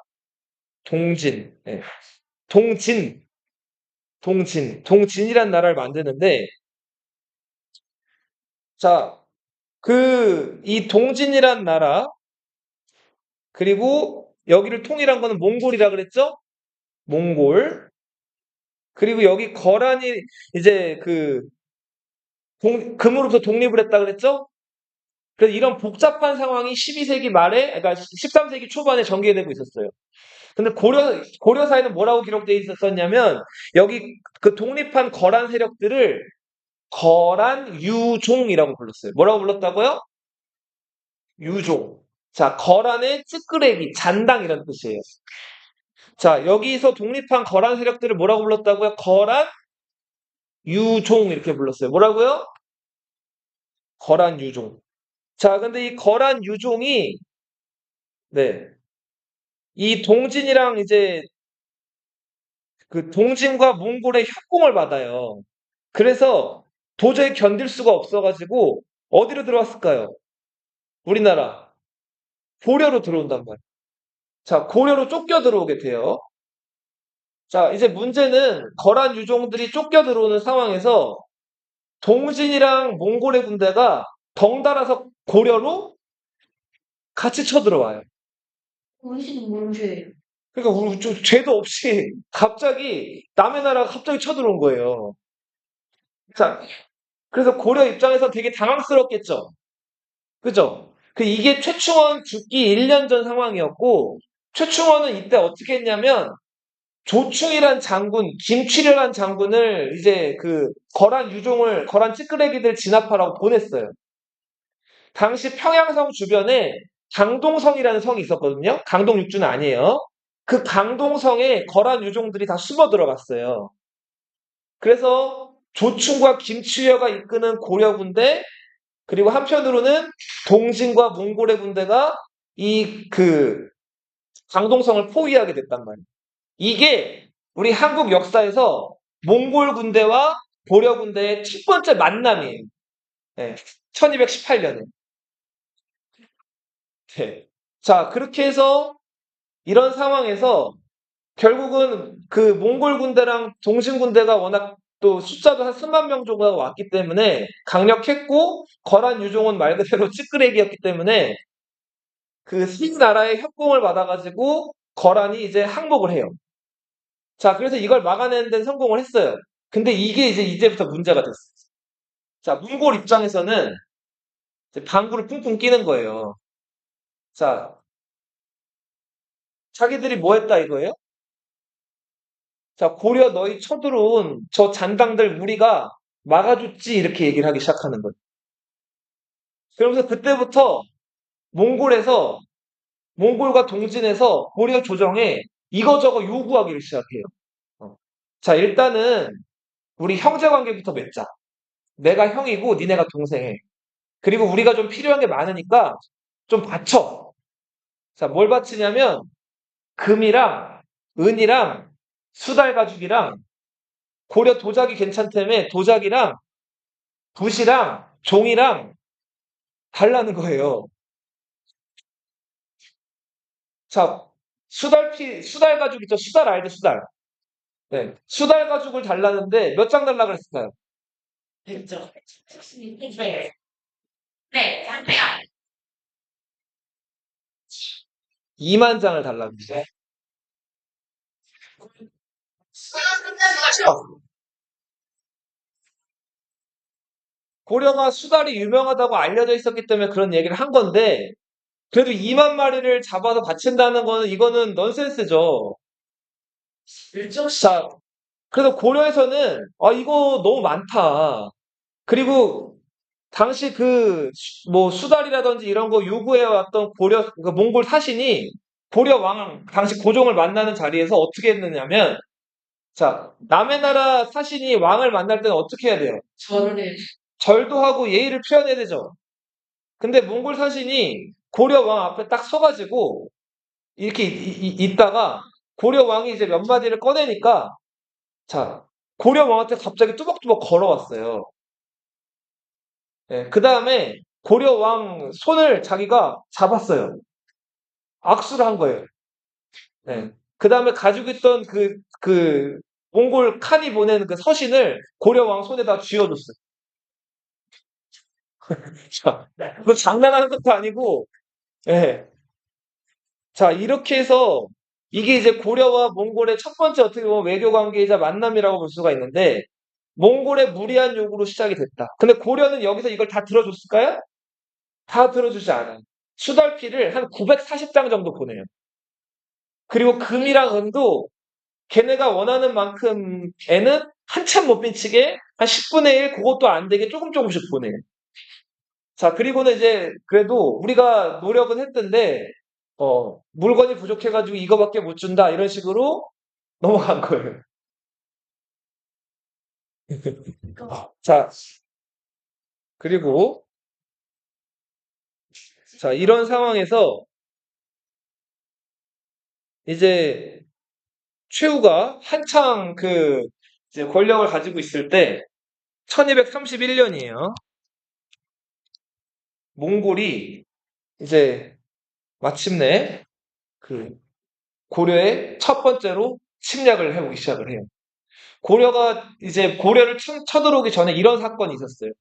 A: 동진. 예. 동진. 동진이란 나라를 만드는데, 자, 이 동진이란 나라, 그리고 여기를 통일한 거는 몽골이라 그랬죠? 몽골. 그리고 여기 거란이 이제 금으로부터 독립을 했다 그랬죠? 그래서 이런 복잡한 상황이 12세기 말에, 그러니까 13세기 초반에 전개되고 있었어요. 근데 고려사에는 뭐라고 기록되어 있었냐면, 여기 그 독립한 거란 세력들을 거란 유종이라고 불렀어요. 뭐라고 불렀다고요? 유종. 자, 거란의 찌끄레기, 잔당 이런 뜻이에요. 자, 여기서 독립한 거란 세력들을 뭐라고 불렀다고요? 거란 유종 이렇게 불렀어요. 뭐라고요? 거란 유종. 자, 근데 이 거란 유종이 네. 이 동진이랑 이제 그 동진과 몽골의 협공을 받아요. 그래서 도저히 견딜 수가 없어가지고 어디로 들어왔을까요? 우리나라 고려로 들어온단 말이에요. 자, 고려로 쫓겨 들어오게 돼요. 자, 이제 문제는 거란 유종들이 쫓겨 들어오는 상황에서 동진이랑 몽골의 군대가 덩달아서 고려로 같이 쳐들어와요.
B: 우리는 뭔 죄예요?
A: 그러니까 우리 죄도 없이 갑자기 남의 나라가 갑자기 쳐들어온 거예요. 자, 그래서 고려 입장에서 되게 당황스럽겠죠. 그죠? 이게 최충원 죽기 1년 전 상황이었고, 최충원은 이때 어떻게 했냐면, 조충이란 장군, 김취렬한 장군을 이제 거란 찌끄레기들 진압하라고 보냈어요. 당시 평양성 주변에 강동성이라는 성이 있었거든요. 강동 육주는 아니에요. 그 강동성에 거란 유종들이 다 숨어 들어갔어요. 그래서 조충과 김취렬가 이끄는 고려 군대, 그리고 한편으로는 동진과 몽골의 군대가 강동성을 포위하게 됐단 말이에요. 이게 우리 한국 역사에서 몽골 군대와 고려 군대의 첫 번째 만남이에요. 네, 1218년에. 네. 자, 그렇게 해서 이런 상황에서 결국은 그 몽골 군대랑 동진 군대가 워낙 또 숫자도 한 3만 명 정도가 왔기 때문에 강력했고, 거란 유종은 말 그대로 찌끄레기였기 때문에 그 세 나라의 협공을 받아가지고 거란이 이제 항복을 해요. 자, 그래서 이걸 막아내는 데는 성공을 했어요. 근데 이게 이제부터 문제가 됐어요. 자, 몽골 입장에서는 이제 방구를 뿡뿡 끼는 거예요. 자, 자기들이 뭐 했다 이거예요? 자, 고려 너희 쳐들어온 저 잔당들 우리가 막아줬지 이렇게 얘기를 하기 시작하는 거예요. 그러면서 그때부터 몽골에서 몽골과 동진에서 고려 조정에 이거저거 요구하기를 시작해요. 어. 자, 일단은 우리 형제 관계부터 맺자. 내가 형이고 니네가 동생해. 그리고 우리가 좀 필요한 게 많으니까 좀 바쳐. 자, 뭘 바치냐면 금이랑 은이랑 수달 가죽이랑 고려 도자기 괜찮다며 도자기랑 붓이랑 종이랑 달라는 거예요. 자, 수달 가죽 있죠? 수달 알죠? 수달. 네. 수달 가죽을 달라는데 몇 장 달라 그랬을까요?
B: 됐죠. 네. 네. 잠깐.
A: 2만 장을 달라는 거죠. 고려가 수달이 유명하다고 알려져 있었기 때문에 그런 얘기를 한 건데, 그래도 2만 마리를 잡아서 바친다는 거는 이거는 넌센스죠. 자, 그래서 고려에서는 이거 너무 많다. 그리고 당시 뭐 수달이라든지 이런 거 요구해 왔던 그 몽골 사신이 고려 왕 당시 고종을 만나는 자리에서 어떻게 했느냐면, 자, 남의 나라 사신이 왕을 만날 때는 어떻게 해야 돼요?
B: 저를
A: 절도 하고 예의를 표현해야 되죠. 근데 몽골 사신이 고려 왕 앞에 딱 서가지고 이렇게 있다가 고려 왕이 이제 몇 마디를 꺼내니까, 자, 고려 왕한테 갑자기 뚜벅뚜벅 걸어왔어요. 그 다음에 고려 왕 손을 자기가 잡았어요. 악수를 한 거예요. 그 다음에 가지고 있던 몽골 칸이 보낸 그 서신을 고려 왕 손에다 쥐어줬어요. 자, 그거 장난하는 것도 아니고, 예. 자, 이렇게 해서 이게 이제 고려와 몽골의 첫 번째 어떻게 보면 외교 관계이자 만남이라고 볼 수가 있는데, 몽골의 무리한 요구로 시작이 됐다. 근데 고려는 여기서 이걸 다 들어줬을까요? 다 들어주지 않아요. 수달피를 한 940장 정도 보내요. 그리고 금이랑 은도 걔네가 원하는 만큼에는 한참 못 미치게 한 10분의 1 그것도 안 되게 조금씩 보내. 자, 그리고는 이제 그래도 우리가 노력은 했던데 물건이 부족해가지고 이거밖에 못 준다 이런 식으로 넘어간 거예요. 자, 그리고 자, 이런 상황에서 이제 최후가 한창 이제 권력을 가지고 있을 때 1231년이에요. 몽골이 이제 마침내 그 고려에 첫 번째로 침략을 해오기 시작을 해요. 고려가 이제 고려를 쳐들어오기 전에 이런 사건이 있었어요.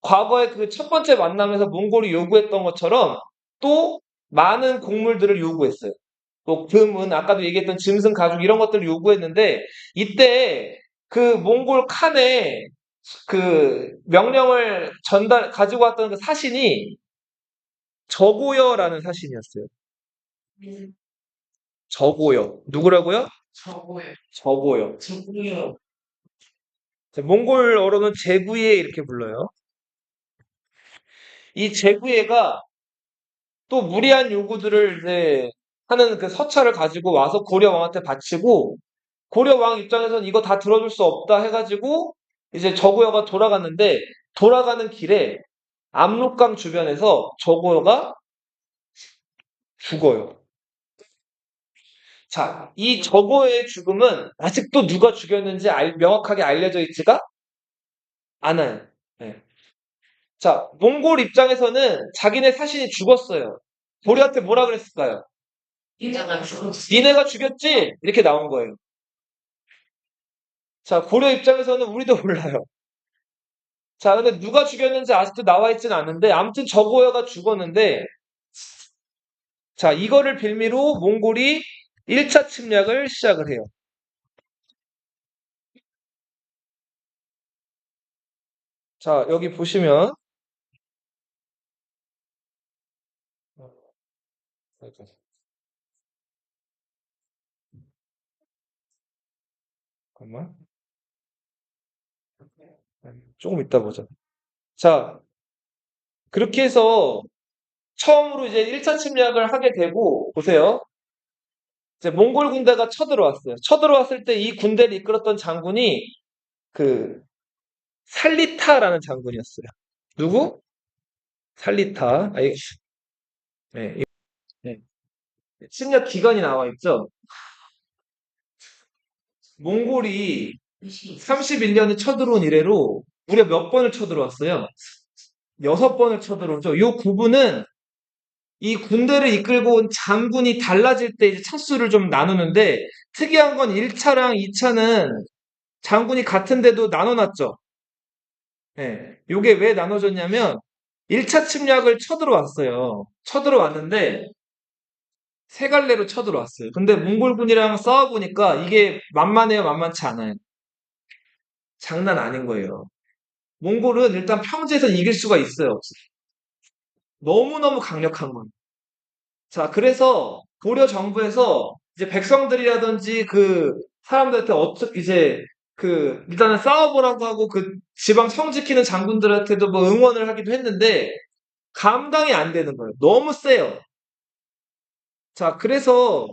A: 과거에 그 첫 번째 만남에서 몽골이 요구했던 것처럼 또 많은 곡물들을 요구했어요. 또 금은 아까도 얘기했던 짐승 가죽 이런 것들을 요구했는데 이때 그 몽골 칸의 그 명령을 가지고 왔던 그 사신이 저고여라는 사신이었어요. 저고여. 누구라고요?
B: 저거요.
A: 저고여.
B: 저거요.
A: 몽골어로는 제구예 이렇게 불러요. 이 제구예가 또 무리한 요구들을 이제 하는 그 서찰을 가지고 와서 고려 왕한테 바치고 고려 왕 입장에서는 이거 다 들어줄 수 없다 해가지고 이제 저고여가 돌아갔는데 돌아가는 길에 압록강 주변에서 저고여가 죽어요. 자, 이 저고여의 죽음은 아직도 누가 죽였는지 명확하게 알려져 있지가 않아요. 네. 자, 몽골 입장에서는 자기네 사신이 죽었어요. 고려한테 뭐라 그랬을까요?
B: 인자가 죽었어.
A: 니네가 죽였지? 이렇게 나온 거예요. 자, 고려 입장에서는 우리도 몰라요. 자, 근데 누가 죽였는지 아직도 나와 있지는 않은데, 아무튼 저고여가 죽었는데, 자, 이거를 빌미로 몽골이 1차 침략을 시작을 해요. 자, 여기 보시면, 잠깐만. 조금 이따 보자. 자, 그렇게 해서 처음으로 이제 1차 침략을 하게 되고, 보세요. 이제 몽골 군대가 쳐들어왔어요. 쳐들어왔을 때 이 군대를 이끌었던 장군이 그 살리타라는 장군이었어요. 누구? 살리타. 네, 네. 침략 기간이 나와 있죠. 몽골이 31년에 쳐들어온 이래로 무려 몇 번을 쳐들어왔어요? 6번을 쳐들어오죠. 이 구분은 이 군대를 이끌고 온 장군이 달라질 때 이제 차수를 좀 나누는데 특이한 건 1차랑 2차는 장군이 같은데도 나눠놨죠. 예. 요게 왜 나눠졌냐면 1차 침략을 쳐들어왔어요. 쳐들어왔는데 세 갈래로 쳐들어왔어요. 근데 몽골군이랑 싸워보니까 이게 만만해요, 만만치 않아요. 장난 아닌 거예요. 몽골은 일단 평지에서 이길 수가 있어요. 너무너무 강력한 거예요. 자, 그래서 고려 정부에서 이제 백성들이라든지 그 사람들한테 이제 일단은 싸워보라고 하고 그 지방 성 지키는 장군들한테도 뭐 응원을 하기도 했는데 감당이 안 되는 거예요. 너무 세요. 자, 그래서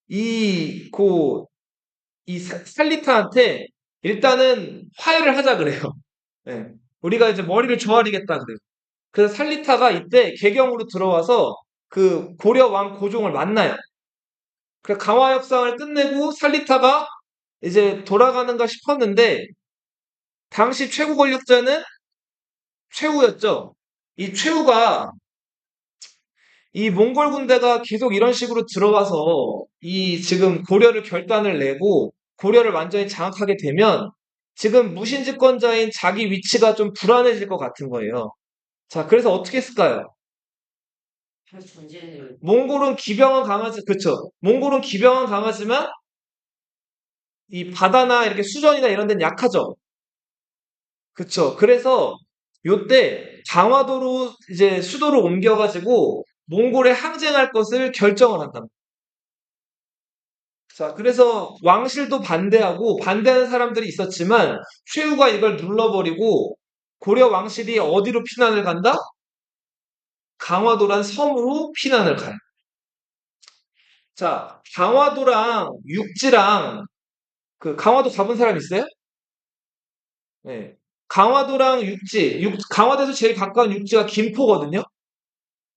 A: 이, 그, 살리타한테 일단은 화해를 하자 그래요. 예. 우리가 이제 머리를 조아리겠다 그래요. 그래서 살리타가 이때 개경으로 들어와서 그 고려 왕 고종을 만나요. 그래 강화 협상을 끝내고 살리타가 이제 돌아가는가 싶었는데 당시 최고 권력자는 최후였죠. 이 최후가 이 몽골 군대가 계속 이런 식으로 들어와서 이 지금 고려를 결단을 내고 고려를 완전히 장악하게 되면 지금 무신집권자인 자기 위치가 좀 불안해질 것 같은 거예요. 자, 그래서 어떻게 했을까요?
B: 전쟁을.
A: 몽골은 기병은 강하지, 그쵸? 몽골은 기병은 강하지만 이 바다나 이렇게 수전이나 이런 데는 약하죠. 그쵸? 그래서 요때 강화도로 이제 수도로 옮겨가지고 몽골에 항쟁할 것을 결정을 한다. 자, 그래서 왕실도 반대하고 반대하는 사람들이 있었지만 최후가 이걸 눌러버리고 고려 왕실이 어디로 피난을 간다? 강화도란 섬으로 피난을 가요. 자, 강화도랑 육지랑 그 강화도 가본 사람 있어요? 네. 강화도랑 육지, 강화도에서 제일 가까운 육지가 김포거든요.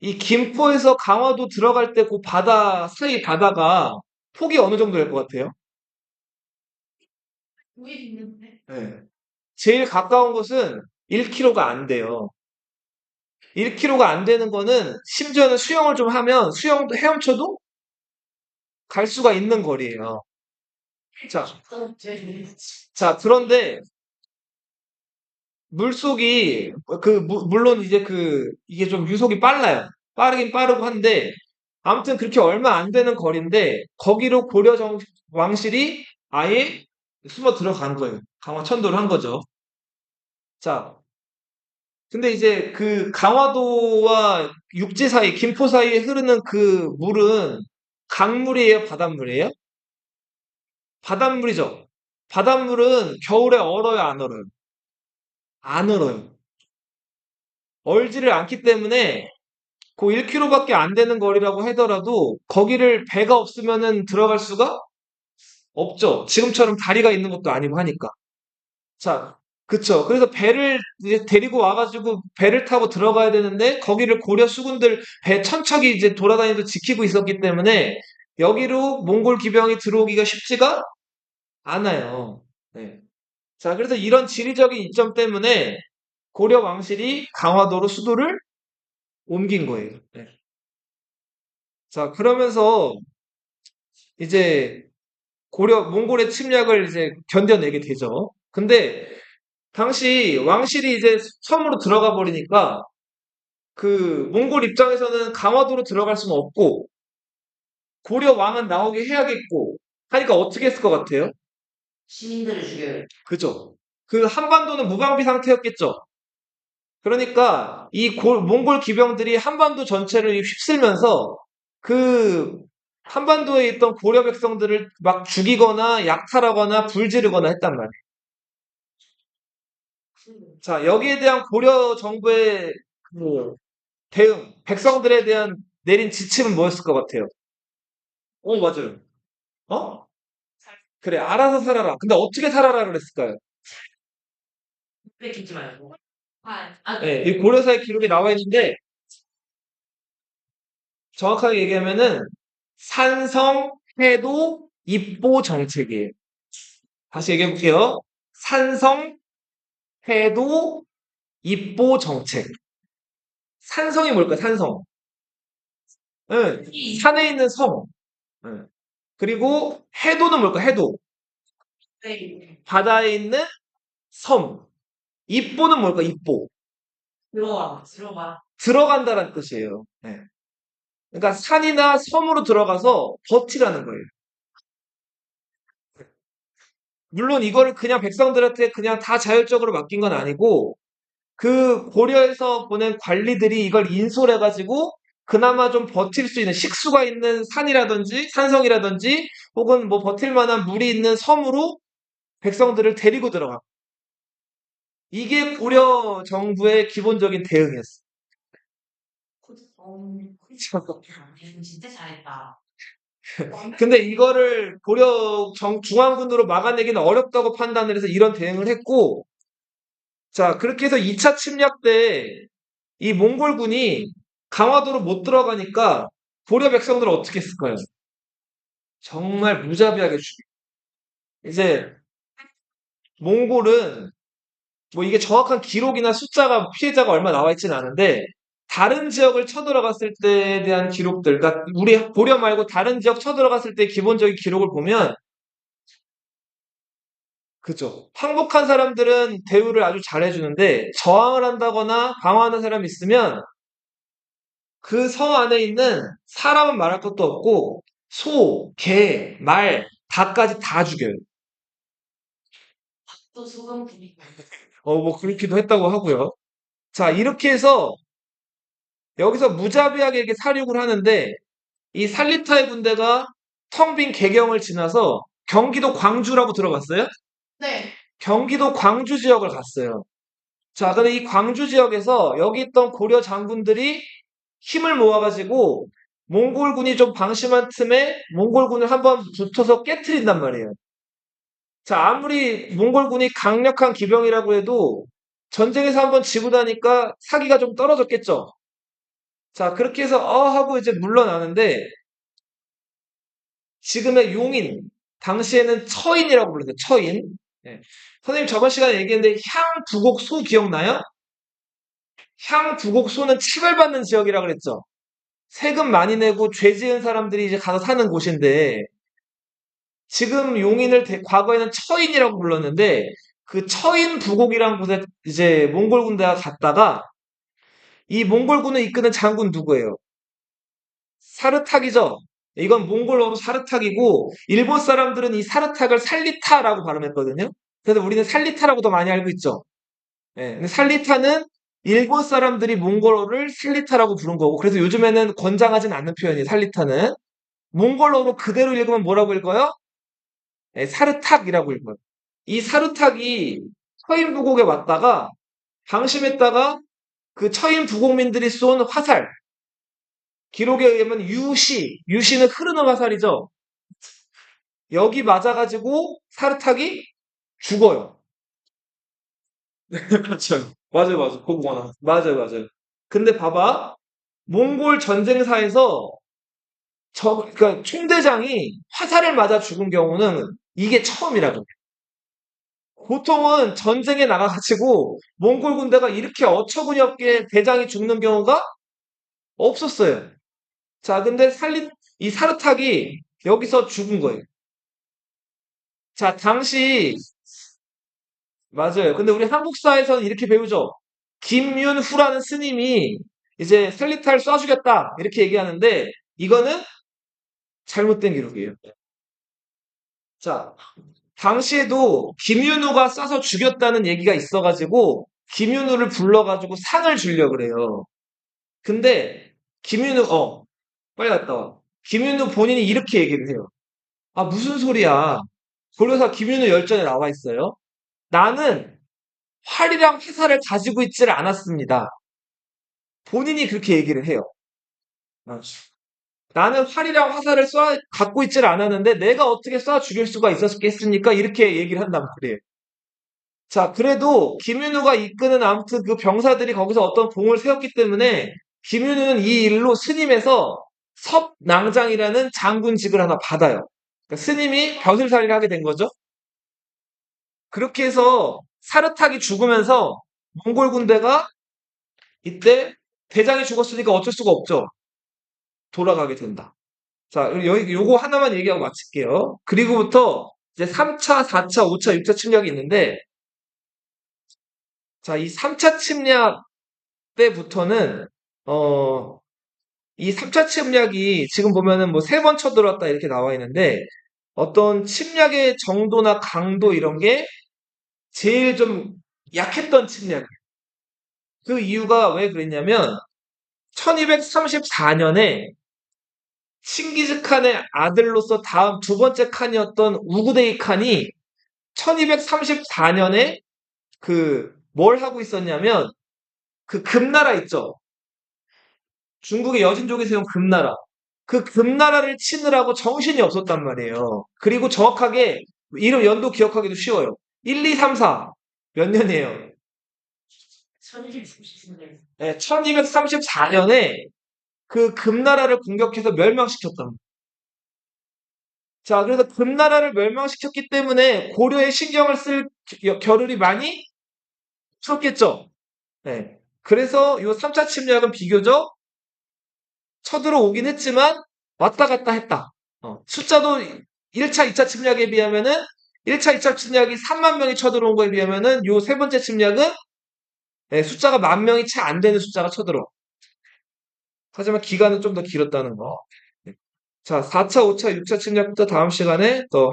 A: 이 김포에서 강화도 들어갈 때 그 바다 사이 바다가 폭이 어느 정도 될 것 같아요?
B: 위에 있는데.
A: 네. 제일 가까운 곳은 1km가 안 돼요. 1km가 안 되는 거는 심지어는 수영을 좀 하면 수영도 헤엄쳐도 갈 수가 있는 거리예요. 자,
B: 제일
A: 자, 그런데 물속이 물론 이제 이게 좀 유속이 빨라요. 빠르긴 빠르고 한데 아무튼 그렇게 얼마 안 되는 거리인데 거기로 왕실이 아예 숨어 들어간 거예요. 강화천도를 한 거죠. 자, 근데 이제 그 강화도와 육지 사이, 김포 사이에 흐르는 그 물은 강물이에요, 바닷물이에요? 바닷물이죠. 바닷물은 겨울에 얼어요, 안 얼어요? 안 얼어요. 얼지를 않기 때문에 그 1km밖에 안 되는 거리라고 하더라도 거기를 배가 없으면은 들어갈 수가 없죠. 지금처럼 다리가 있는 것도 아니고 하니까. 자, 그쵸. 그래서 배를 이제 데리고 와가지고 배를 타고 들어가야 되는데 거기를 고려 수군들 배 천척이 이제 돌아다니면서 지키고 있었기 때문에 여기로 몽골 기병이 들어오기가 쉽지가 않아요. 네. 자, 그래서 이런 지리적인 이점 때문에 고려 왕실이 강화도로 수도를 옮긴 거예요. 네. 자, 그러면서 이제 몽골의 침략을 이제 견뎌내게 되죠. 근데 당시 왕실이 이제 섬으로 들어가 버리니까 그 몽골 입장에서는 강화도로 들어갈 수는 없고 고려 왕은 나오게 해야겠고 하니까 어떻게 했을 것 같아요?
B: 시민들을 죽여요.
A: 그죠? 그 한반도는 무방비 상태였겠죠. 그러니까 몽골 기병들이 한반도 전체를 휩쓸면서 그 한반도에 있던 고려 백성들을 막 죽이거나 약탈하거나 불지르거나 했단 말이에요. 자, 여기에 대한 고려 정부의 그 대응, 백성들에 대한 내린 지침은 뭐였을 것 같아요? 맞아요. 어? 그래, 알아서 살아라. 근데 어떻게 살아라 그랬을까요?
B: 뺏기지 말고.
A: 네, 이 고려사의 기록에 나와 있는데 정확하게 얘기하면은 산성, 해도, 입보 정책이에요. 다시 얘기해 볼게요. 산성, 해도, 입보 정책. 산성이 뭘까? 산성. 응, 산에 있는 성. 응. 그리고 해도는 뭘까? 해도.
B: 네.
A: 바다에 있는 섬. 입보는 뭘까? 입보.
B: 들어와.
A: 들어간다는 뜻이에요. 네. 그러니까 산이나 섬으로 들어가서 버티라는 거예요. 물론 이거를 그냥 백성들한테 그냥 다 자율적으로 맡긴 건 아니고 그 고려에서 보낸 관리들이 이걸 인솔해가지고 그나마 좀 버틸 수 있는 식수가 있는 산이라든지 산성이라든지 혹은 뭐 버틸 만한 물이 있는 섬으로 백성들을 데리고 들어가. 이게 고려 정부의 기본적인 대응이었어.
B: 진짜 잘했다.
A: 근데 이거를 중앙군으로 막아내기는 어렵다고 판단을 해서 이런 대응을 했고, 자, 그렇게 해서 2차 침략 때 이 몽골군이 강화도로 못 들어가니까 고려 백성들은 어떻게 했을까요? 정말 무자비하게 죽여. 이제 몽골은 뭐 이게 정확한 기록이나 피해자가 얼마 나와 있지는 않은데 다른 지역을 쳐들어갔을 때에 대한 기록들, 그러니까 우리 고려 말고 다른 지역 쳐들어갔을 때 기본적인 기록을 보면 그죠. 항복한 사람들은 대우를 아주 잘해주는데 저항을 한다거나 방어하는 사람이 있으면 그 성 안에 있는 사람은 말할 것도 없고 소, 개, 말, 닭까지 다 죽여요.
B: 또 소금 부리고.
A: 뭐 그렇기도 했다고 하고요. 자, 이렇게 해서 여기서 무자비하게 이렇게 사륙을 하는데 이 살리타의 군대가 텅 빈 개경을 지나서 경기도 광주라고 들어봤어요?
B: 네.
A: 경기도 광주 지역을 갔어요. 자, 근데 이 광주 지역에서 여기 있던 고려 장군들이 힘을 모아가지고 몽골군이 좀 방심한 틈에 몽골군을 한번 붙어서 깨트린단 말이에요. 자, 아무리 몽골군이 강력한 기병이라고 해도 전쟁에서 한번 지고 나니까 사기가 좀 떨어졌겠죠. 자, 그렇게 해서 하고 이제 물러나는데 지금의 용인, 당시에는 처인이라고 불렀어요. 처인. 예. 선생님 저번 시간에 얘기했는데 향부곡소 기억나요? 향부곡소는 차별받는 지역이라 그랬죠. 세금 많이 내고 죄 지은 사람들이 이제 가서 사는 곳인데 지금 용인을 과거에는 처인이라고 불렀는데 그 처인 부곡이라는 곳에 이제 몽골 군대가 갔다가 이 몽골군을 이끄는 장군 누구예요? 사르탁이죠. 이건 몽골어로 사르탁이고 일본 사람들은 이 사르탁을 살리타라고 발음했거든요. 그래서 우리는 살리타라고 더 많이 알고 있죠. 예, 근데 살리타는 일본 사람들이 몽골어를 살리타라고 부른 거고 그래서 요즘에는 권장하진 않는 표현이에요. 살리타는 몽골어로 그대로 읽으면 뭐라고 읽어요? 예, 사르탁이라고 읽어요. 이 사르탁이 처인부곡에 왔다가 방심했다가 그 처인부곡민들이 쏜 화살 기록에 의하면 유시는 흐르는 화살이죠. 여기 맞아가지고 사르탁이 죽어요. 그렇죠. 맞아요, 맞아요. 보고나. 맞아요, 맞아요. 근데 봐봐. 몽골 전쟁사에서 그러니까 총대장이 화살을 맞아 죽은 경우는 이게 처음이라고. 보통은 전쟁에 나가가지고 몽골 군대가 이렇게 어처구니 없게 대장이 죽는 경우가 없었어요. 자, 근데 이 사르탁이 여기서 죽은 거예요. 자, 당시 맞아요. 근데 우리 한국사에서는 이렇게 배우죠. 김윤후라는 스님이 이제 살리타를 쏴주겠다 이렇게 얘기하는데 이거는 잘못된 기록이에요. 자, 당시에도 김윤후가 쏴서 죽였다는 얘기가 있어가지고 김윤후를 불러가지고 상을 주려고 그래요. 근데 김윤후 빨리 갔다 와. 김윤후 본인이 이렇게 얘기를 해요. 아 무슨 소리야. 고려사 김윤후 열전에 나와 있어요. 나는 활이랑 화살을 가지고 있지를 않았습니다. 본인이 그렇게 얘기를 해요. 아, 나는 활이랑 화살을 갖고 있지를 않았는데 내가 어떻게 쏴 죽일 수가 있었겠습니까? 이렇게 얘기를 한단 말이에요. 자, 그래도 김윤우가 이끄는 아무튼 그 병사들이 거기서 어떤 공을 세웠기 때문에 김윤우는 이 일로 스님에서 섭낭장이라는 장군직을 하나 받아요. 그러니까 스님이 벼슬살이를 하게 된 거죠. 그렇게 해서 사르탁이 죽으면서 몽골 군대가 이때 대장이 죽었으니까 어쩔 수가 없죠. 돌아가게 된다. 자, 요거 하나만 얘기하고 마칠게요. 그리고부터 이제 3차, 4차, 5차, 6차 침략이 있는데, 자, 이 3차 침략 때부터는, 이 3차 침략이 지금 보면은 뭐 3번 쳐들어왔다 이렇게 나와 있는데, 어떤 침략의 정도나 강도 이런 게 제일 좀 약했던 침략이에요. 그 이유가 왜 그랬냐면, 1234년에 칭기즈칸의 아들로서 다음 두 번째 칸이었던 우구데이 칸이 1234년에 뭘 하고 있었냐면 그 금나라 있죠. 중국의 여진족이 세운 금나라. 그 금나라를 치느라고 정신이 없었단 말이에요. 그리고 정확하게 이름 연도 기억하기도 쉬워요. 1, 2, 3, 4. 몇 년이에요?
B: 1230년.
A: 네, 1234년에 그 금나라를 공격해서 멸망시켰단 말이에요. 자, 그래서 금나라를 멸망시켰기 때문에 고려에 신경을 쓸 겨를이 많이 없었겠죠. 네. 그래서 이 3차 침략은 비교적 쳐들어오긴 했지만 왔다 갔다 했다. 숫자도 1차, 2차 침략에 비하면은 1차, 2차 침략이 3만 명이 쳐들어온 거에 비하면은 요 세 번째 침략은 숫자가 10,000명이 채 안 되는 숫자가 쳐들어. 하지만 기간은 좀 더 길었다는 거. 네. 자, 4차, 5차, 6차 침략부터 다음 시간에 더